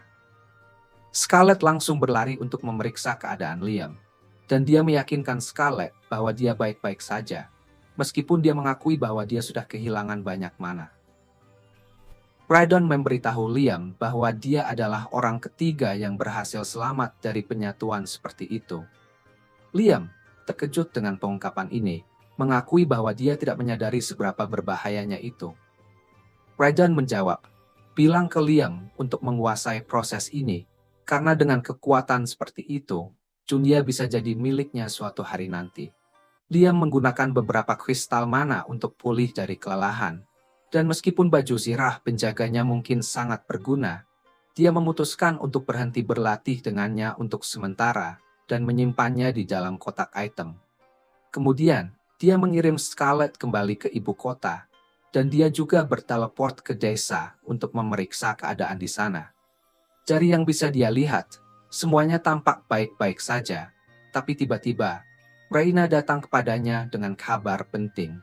Scarlet langsung berlari untuk memeriksa keadaan Liam, dan dia meyakinkan Scarlet bahwa dia baik-baik saja, meskipun dia mengakui bahwa dia sudah kehilangan banyak mana. Radon memberitahu Liam bahwa dia adalah orang ketiga yang berhasil selamat dari penyatuan seperti itu. Liam, terkejut dengan pengungkapan ini, mengakui bahwa dia tidak menyadari seberapa berbahayanya itu. Radon menjawab, bilang ke Liam untuk menguasai proses ini, karena dengan kekuatan seperti itu, Junia bisa jadi miliknya suatu hari nanti. Liam menggunakan beberapa kristal mana untuk pulih dari kelelahan. Dan meskipun baju zirah penjaganya mungkin sangat berguna, dia memutuskan untuk berhenti berlatih dengannya untuk sementara dan menyimpannya di dalam kotak item. Kemudian, dia mengirim Scarlet kembali ke ibu kota, dan dia juga berteleport ke desa untuk memeriksa keadaan di sana. Dari yang bisa dia lihat, semuanya tampak baik-baik saja, tapi tiba-tiba, Raina datang kepadanya dengan kabar penting.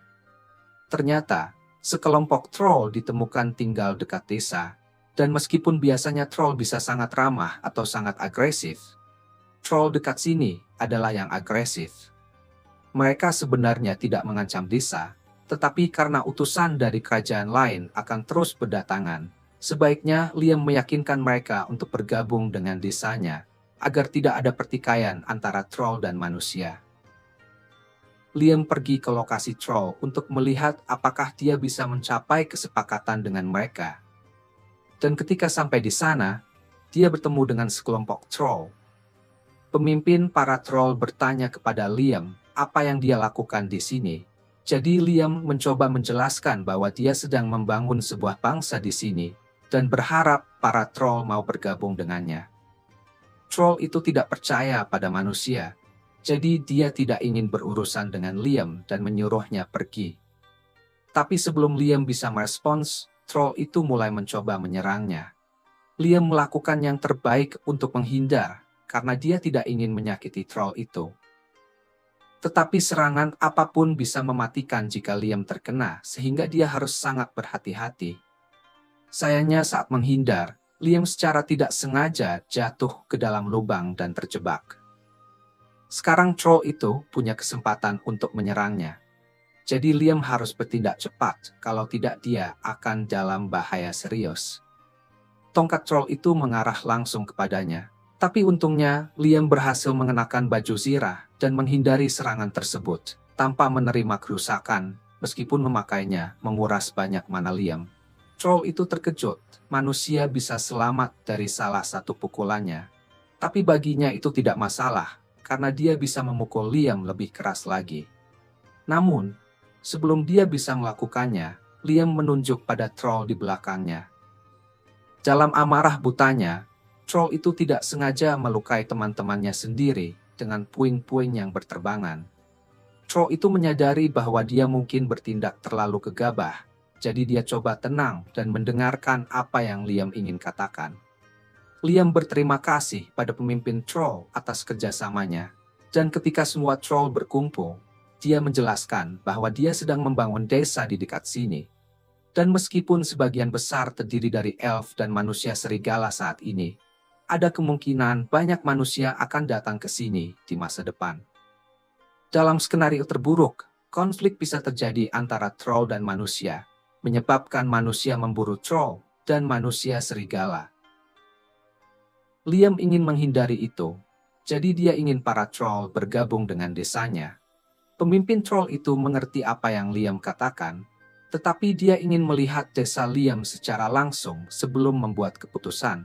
Ternyata, sekelompok troll ditemukan tinggal dekat desa, dan meskipun biasanya troll bisa sangat ramah atau sangat agresif, troll dekat sini adalah yang agresif. Mereka sebenarnya tidak mengancam desa, tetapi karena utusan dari kerajaan lain akan terus berdatangan, sebaiknya Liam meyakinkan mereka untuk bergabung dengan desanya, agar tidak ada pertikaian antara troll dan manusia. Liam pergi ke lokasi troll untuk melihat apakah dia bisa mencapai kesepakatan dengan mereka. Dan ketika sampai di sana, dia bertemu dengan sekelompok troll. Pemimpin para troll bertanya kepada Liam apa yang dia lakukan di sini. Jadi Liam mencoba menjelaskan bahwa dia sedang membangun sebuah bangsa di sini, dan berharap para troll mau bergabung dengannya. Troll itu tidak percaya pada manusia, jadi dia tidak ingin berurusan dengan Liam dan menyuruhnya pergi. Tapi sebelum Liam bisa merespons, troll itu mulai mencoba menyerangnya. Liam melakukan yang terbaik untuk menghindar, karena dia tidak ingin menyakiti troll itu. Tetapi serangan apapun bisa mematikan jika Liam terkena, sehingga dia harus sangat berhati-hati. Sayangnya saat menghindar, Liam secara tidak sengaja jatuh ke dalam lubang dan terjebak. Sekarang troll itu punya kesempatan untuk menyerangnya. Jadi Liam harus bertindak cepat, kalau tidak dia akan dalam bahaya serius. Tongkat troll itu mengarah langsung kepadanya. Tapi untungnya, Liam berhasil mengenakan baju zirah dan menghindari serangan tersebut, tanpa menerima kerusakan, meskipun memakainya menguras banyak mana Liam. Troll itu terkejut, manusia bisa selamat dari salah satu pukulannya. Tapi baginya itu tidak masalah, karena dia bisa memukul Liam lebih keras lagi. Namun, sebelum dia bisa melakukannya, Liam menunjuk pada troll di belakangnya. Dalam amarah butanya, troll itu tidak sengaja melukai teman-temannya sendiri dengan puing-puing yang berterbangan. Troll itu menyadari bahwa dia mungkin bertindak terlalu gegabah, jadi dia coba tenang dan mendengarkan apa yang Liam ingin katakan. Liam berterima kasih pada pemimpin troll atas kerjasamanya, dan ketika semua troll berkumpul, Dia menjelaskan bahwa dia sedang membangun desa di dekat sini. Dan meskipun sebagian besar terdiri dari elf dan manusia serigala saat ini, ada kemungkinan banyak manusia akan datang ke sini di masa depan. Dalam skenario terburuk, konflik bisa terjadi antara troll dan manusia, menyebabkan manusia memburu troll dan manusia serigala. Liam ingin menghindari itu, jadi dia ingin para troll bergabung dengan desanya. Pemimpin troll itu mengerti apa yang Liam katakan, tetapi dia ingin melihat desa Liam secara langsung sebelum membuat keputusan.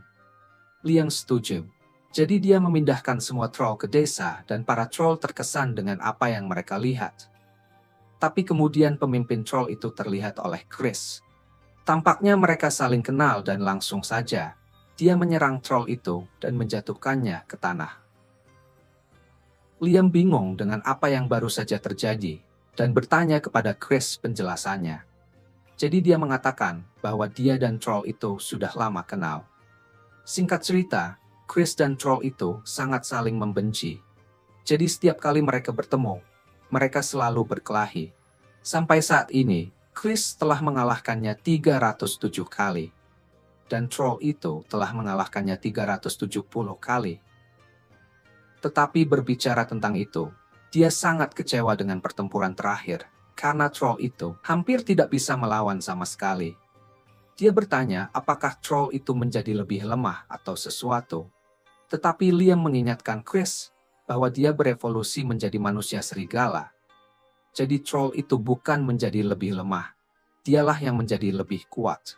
Liam setuju. Jadi dia memindahkan semua troll ke desa dan para troll terkesan dengan apa yang mereka lihat. Tapi kemudian pemimpin troll itu terlihat oleh Chris. Tampaknya mereka saling kenal dan langsung saja dia menyerang troll itu dan menjatuhkannya ke tanah. Liam bingung dengan apa yang baru saja terjadi dan bertanya kepada Chris penjelasannya. Jadi dia mengatakan bahwa dia dan troll itu sudah lama kenal. Singkat cerita, Chris dan troll itu sangat saling membenci. Jadi setiap kali mereka bertemu, mereka selalu berkelahi. Sampai saat ini, Chris telah mengalahkannya 307 kali. Dan troll itu telah mengalahkannya 370 kali. Tetapi berbicara tentang itu, dia sangat kecewa dengan pertempuran terakhir, karena troll itu hampir tidak bisa melawan sama sekali. Dia bertanya apakah troll itu menjadi lebih lemah atau sesuatu. Tetapi Liam mengingatkan Chris bahwa dia berevolusi menjadi manusia serigala. Jadi troll itu bukan menjadi lebih lemah, dialah yang menjadi lebih kuat.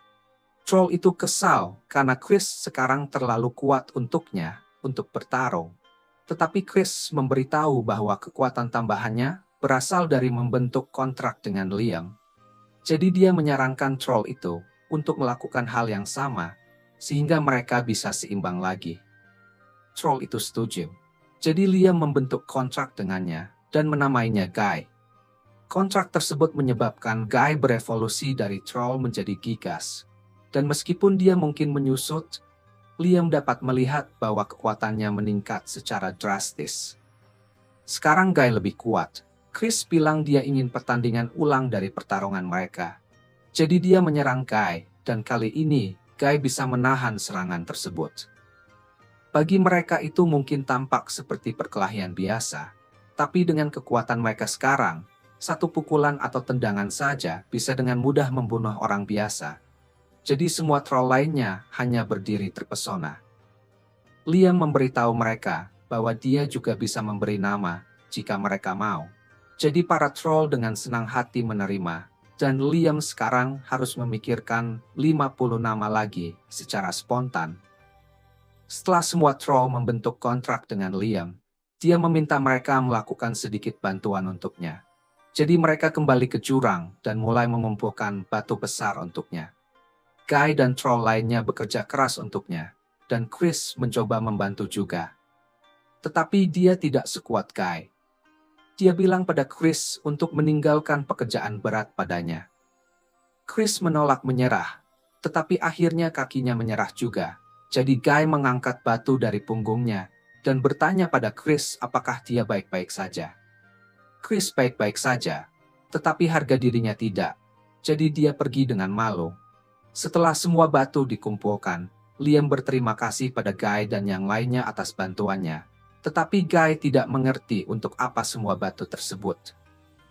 Troll itu kesal karena Chris sekarang terlalu kuat untuknya untuk bertarung. Tetapi Chris memberitahu bahwa kekuatan tambahannya berasal dari membentuk kontrak dengan Liam. Jadi dia menyarankan troll itu untuk melakukan hal yang sama, sehingga mereka bisa seimbang lagi. Troll itu setuju. Jadi Liam membentuk kontrak dengannya dan menamainya Guy. Kontrak tersebut menyebabkan Guy berevolusi dari troll menjadi gigas. Dan meskipun dia mungkin menyusut, Liam dapat melihat bahwa kekuatannya meningkat secara drastis. Sekarang Guy lebih kuat. Chris bilang dia ingin pertandingan ulang dari pertarungan mereka. Jadi dia menyerang Guy, dan kali ini Guy bisa menahan serangan tersebut. Bagi mereka itu mungkin tampak seperti perkelahian biasa, tapi dengan kekuatan mereka sekarang, satu pukulan atau tendangan saja bisa dengan mudah membunuh orang biasa. Jadi semua troll lainnya hanya berdiri terpesona. Liam memberitahu mereka bahwa dia juga bisa memberi nama jika mereka mau. Jadi para troll dengan senang hati menerima, dan Liam sekarang harus memikirkan 50 nama lagi secara spontan. Setelah semua troll membentuk kontrak dengan Liam, dia meminta mereka melakukan sedikit bantuan untuknya. Jadi mereka kembali ke jurang dan mulai mengumpulkan batu besar untuknya. Guy dan troll lainnya bekerja keras untuknya, dan Chris mencoba membantu juga. Tetapi dia tidak sekuat Guy. Dia bilang pada Chris untuk meninggalkan pekerjaan berat padanya. Chris menolak menyerah, tetapi akhirnya kakinya menyerah juga. Jadi Guy mengangkat batu dari punggungnya dan bertanya pada Chris apakah dia baik-baik saja. Chris baik-baik saja, tetapi harga dirinya tidak. Jadi dia pergi dengan malu. Setelah semua batu dikumpulkan, Liam berterima kasih pada Guy dan yang lainnya atas bantuannya. Tetapi Guy tidak mengerti untuk apa semua batu tersebut.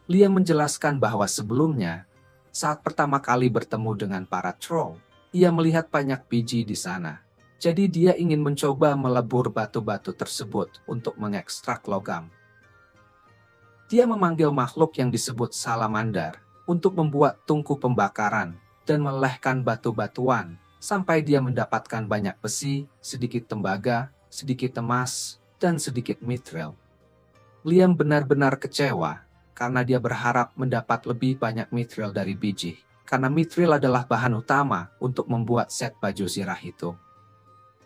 Liam menjelaskan bahwa sebelumnya, saat pertama kali bertemu dengan para troll, ia melihat banyak biji di sana. Jadi dia ingin mencoba melebur batu-batu tersebut untuk mengekstrak logam. Dia memanggil makhluk yang disebut salamander untuk membuat tungku pembakaran dan melelehkan batu-batuan sampai dia mendapatkan banyak besi, sedikit tembaga, sedikit emas, dan sedikit mithril. Liam benar-benar kecewa karena dia berharap mendapat lebih banyak mithril dari biji, karena mithril adalah bahan utama untuk membuat set baju zirah itu.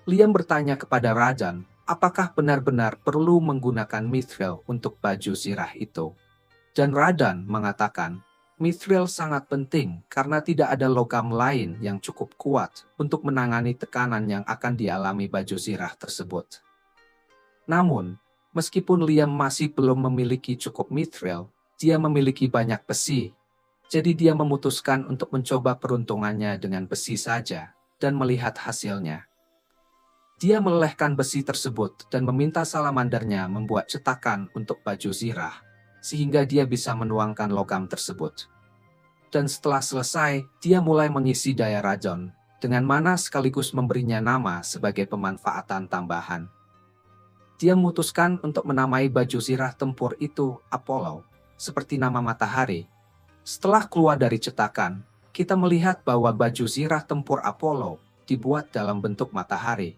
Liam bertanya kepada Radan, apakah benar-benar perlu menggunakan mithril untuk baju zirah itu? Dan Radan mengatakan, mithril sangat penting karena tidak ada logam lain yang cukup kuat untuk menangani tekanan yang akan dialami baju zirah tersebut. Namun, meskipun Liam masih belum memiliki cukup mithril, Dia memiliki banyak besi, jadi dia memutuskan untuk mencoba peruntungannya dengan besi saja dan melihat hasilnya. Dia melelehkan besi tersebut dan meminta salamandernya membuat cetakan untuk baju zirah, sehingga dia bisa menuangkan logam tersebut. Dan setelah selesai, dia mulai mengisi daya racun, dengan mana sekaligus memberinya nama sebagai pemanfaatan tambahan. Dia memutuskan untuk menamai baju zirah tempur itu Apollo, seperti nama matahari. Setelah keluar dari cetakan, kita melihat bahwa baju zirah tempur Apollo dibuat dalam bentuk matahari.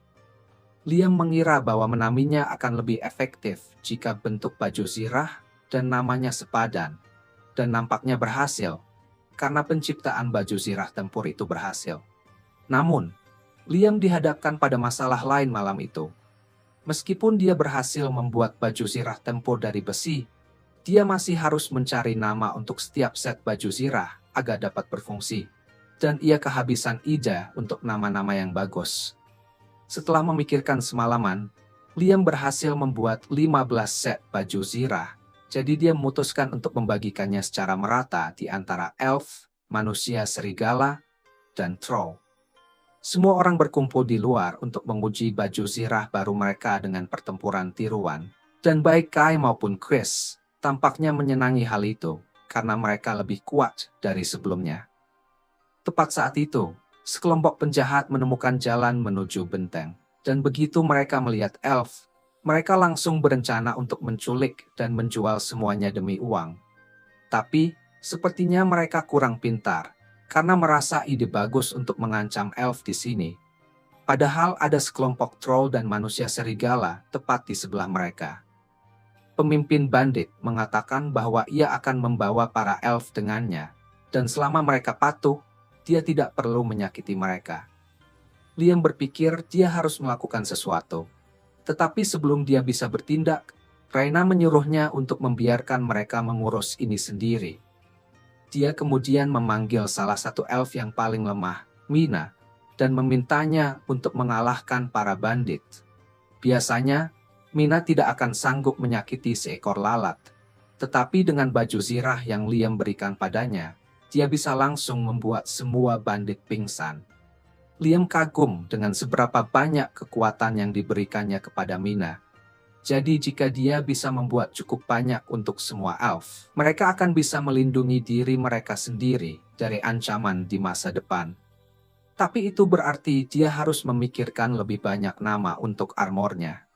Liam mengira bahwa menaminya akan lebih efektif jika bentuk baju zirah dan namanya sepadan, dan nampaknya berhasil, karena penciptaan baju zirah tempur itu berhasil. Namun, Liam dihadapkan pada masalah lain malam itu. Meskipun dia berhasil membuat baju zirah tempur dari besi, dia masih harus mencari nama untuk setiap set baju zirah agar dapat berfungsi, dan ia kehabisan ide untuk nama-nama yang bagus. Setelah memikirkan semalaman, Liam berhasil membuat 15 set baju zirah, jadi dia memutuskan untuk membagikannya secara merata di antara elf, manusia serigala, dan troll. Semua orang berkumpul di luar untuk menguji baju zirah baru mereka dengan pertempuran tiruan, dan baik Kai maupun Chris tampaknya menyenangi hal itu, karena mereka lebih kuat dari sebelumnya. Tepat saat itu, sekelompok penjahat menemukan jalan menuju benteng, dan begitu mereka melihat elf, mereka langsung berencana untuk menculik dan menjual semuanya demi uang. Tapi, sepertinya mereka kurang pintar, karena merasa ide bagus untuk mengancam elf di sini. Padahal ada sekelompok troll dan manusia serigala tepat di sebelah mereka. Pemimpin bandit mengatakan bahwa ia akan membawa para elf dengannya, dan selama mereka patuh, dia tidak perlu menyakiti mereka. Liam berpikir dia harus melakukan sesuatu. Tetapi sebelum dia bisa bertindak, Raina menyuruhnya untuk membiarkan mereka mengurus ini sendiri. Dia kemudian memanggil salah satu elf yang paling lemah, Mina, dan memintanya untuk mengalahkan para bandit. Biasanya, Mina tidak akan sanggup menyakiti seekor lalat. Tetapi dengan baju zirah yang Liam berikan padanya, dia bisa langsung membuat semua bandit pingsan. Liam kagum dengan seberapa banyak kekuatan yang diberikannya kepada Mina. Jadi jika dia bisa membuat cukup banyak untuk semua elf, mereka akan bisa melindungi diri mereka sendiri dari ancaman di masa depan. Tapi itu berarti dia harus memikirkan lebih banyak nama untuk armornya.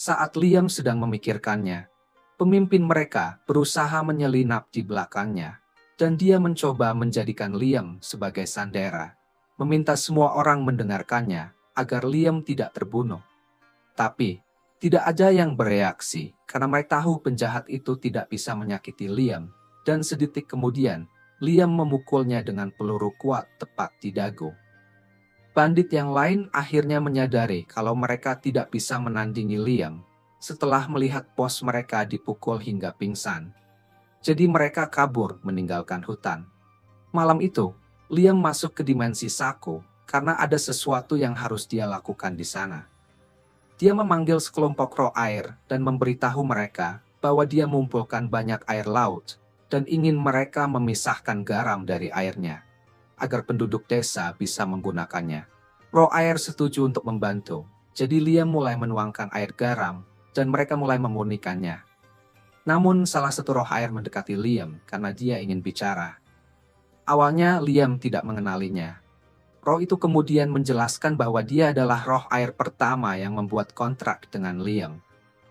Saat Liam sedang memikirkannya, pemimpin mereka berusaha menyelinap di belakangnya. Dan dia mencoba menjadikan Liam sebagai sandera, meminta semua orang mendengarkannya agar Liam tidak terbunuh. Tapi, tidak ada yang bereaksi karena mereka tahu penjahat itu tidak bisa menyakiti Liam, dan sedetik kemudian, Liam memukulnya dengan peluru kuat tepat di dagu. Bandit yang lain akhirnya menyadari kalau mereka tidak bisa menandingi Liam setelah melihat bos mereka dipukul hingga pingsan. Jadi mereka kabur meninggalkan hutan. Malam itu, Liam masuk ke dimensi Saku karena ada sesuatu yang harus dia lakukan di sana. Dia memanggil sekelompok roh air dan memberitahu mereka bahwa dia mengumpulkan banyak air laut dan ingin mereka memisahkan garam dari airnya, agar penduduk desa bisa menggunakannya. Roh air setuju untuk membantu, jadi Liam mulai menuangkan air garam dan mereka mulai memurnikannya. Namun salah satu roh air mendekati Liam karena dia ingin bicara. Awalnya Liam tidak mengenalinya. Roh itu kemudian menjelaskan bahwa dia adalah roh air pertama yang membuat kontrak dengan Liam.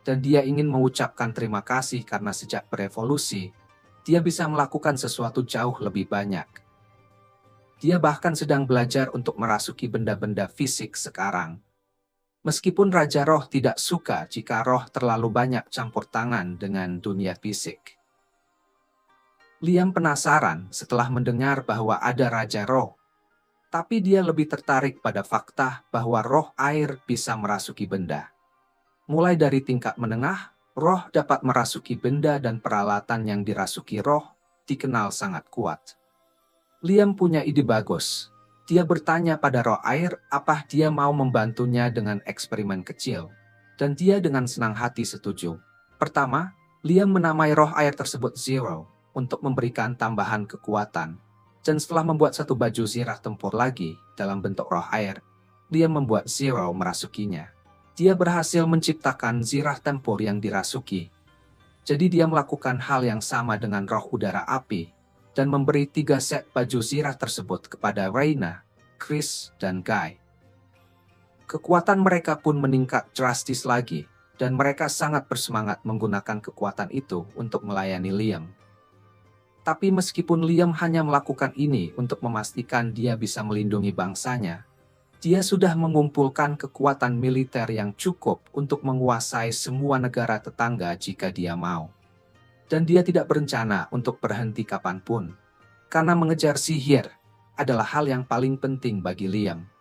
Dan dia ingin mengucapkan terima kasih karena sejak berevolusi, dia bisa melakukan sesuatu jauh lebih banyak. Dia bahkan sedang belajar untuk merasuki benda-benda fisik sekarang. Meskipun Raja Roh tidak suka jika roh terlalu banyak campur tangan dengan dunia fisik. Liam penasaran setelah mendengar bahwa ada Raja Roh. Tapi dia lebih tertarik pada fakta bahwa roh air bisa merasuki benda. Mulai dari tingkat menengah, roh dapat merasuki benda dan peralatan yang dirasuki roh dikenal sangat kuat. Liam punya ide bagus. Dia bertanya pada roh air apa dia mau membantunya dengan eksperimen kecil. Dan dia dengan senang hati setuju. Pertama, Liam menamai roh air tersebut Zero. untuk memberikan tambahan kekuatan. Dan setelah membuat satu baju zirah tempur lagi dalam bentuk roh air, dia membuat Zero merasukinya. Dia berhasil menciptakan zirah tempur yang dirasuki. Jadi dia melakukan hal yang sama dengan roh udara api dan memberi 3 set baju zirah tersebut kepada Reina, Chris, dan Guy. Kekuatan mereka pun meningkat drastis lagi dan mereka sangat bersemangat menggunakan kekuatan itu untuk melayani Liam. Tapi meskipun Liam hanya melakukan ini untuk memastikan dia bisa melindungi bangsanya, dia sudah mengumpulkan kekuatan militer yang cukup untuk menguasai semua negara tetangga jika dia mau. Dan dia tidak berencana untuk berhenti kapanpun, karena mengejar sihir adalah hal yang paling penting bagi Liam.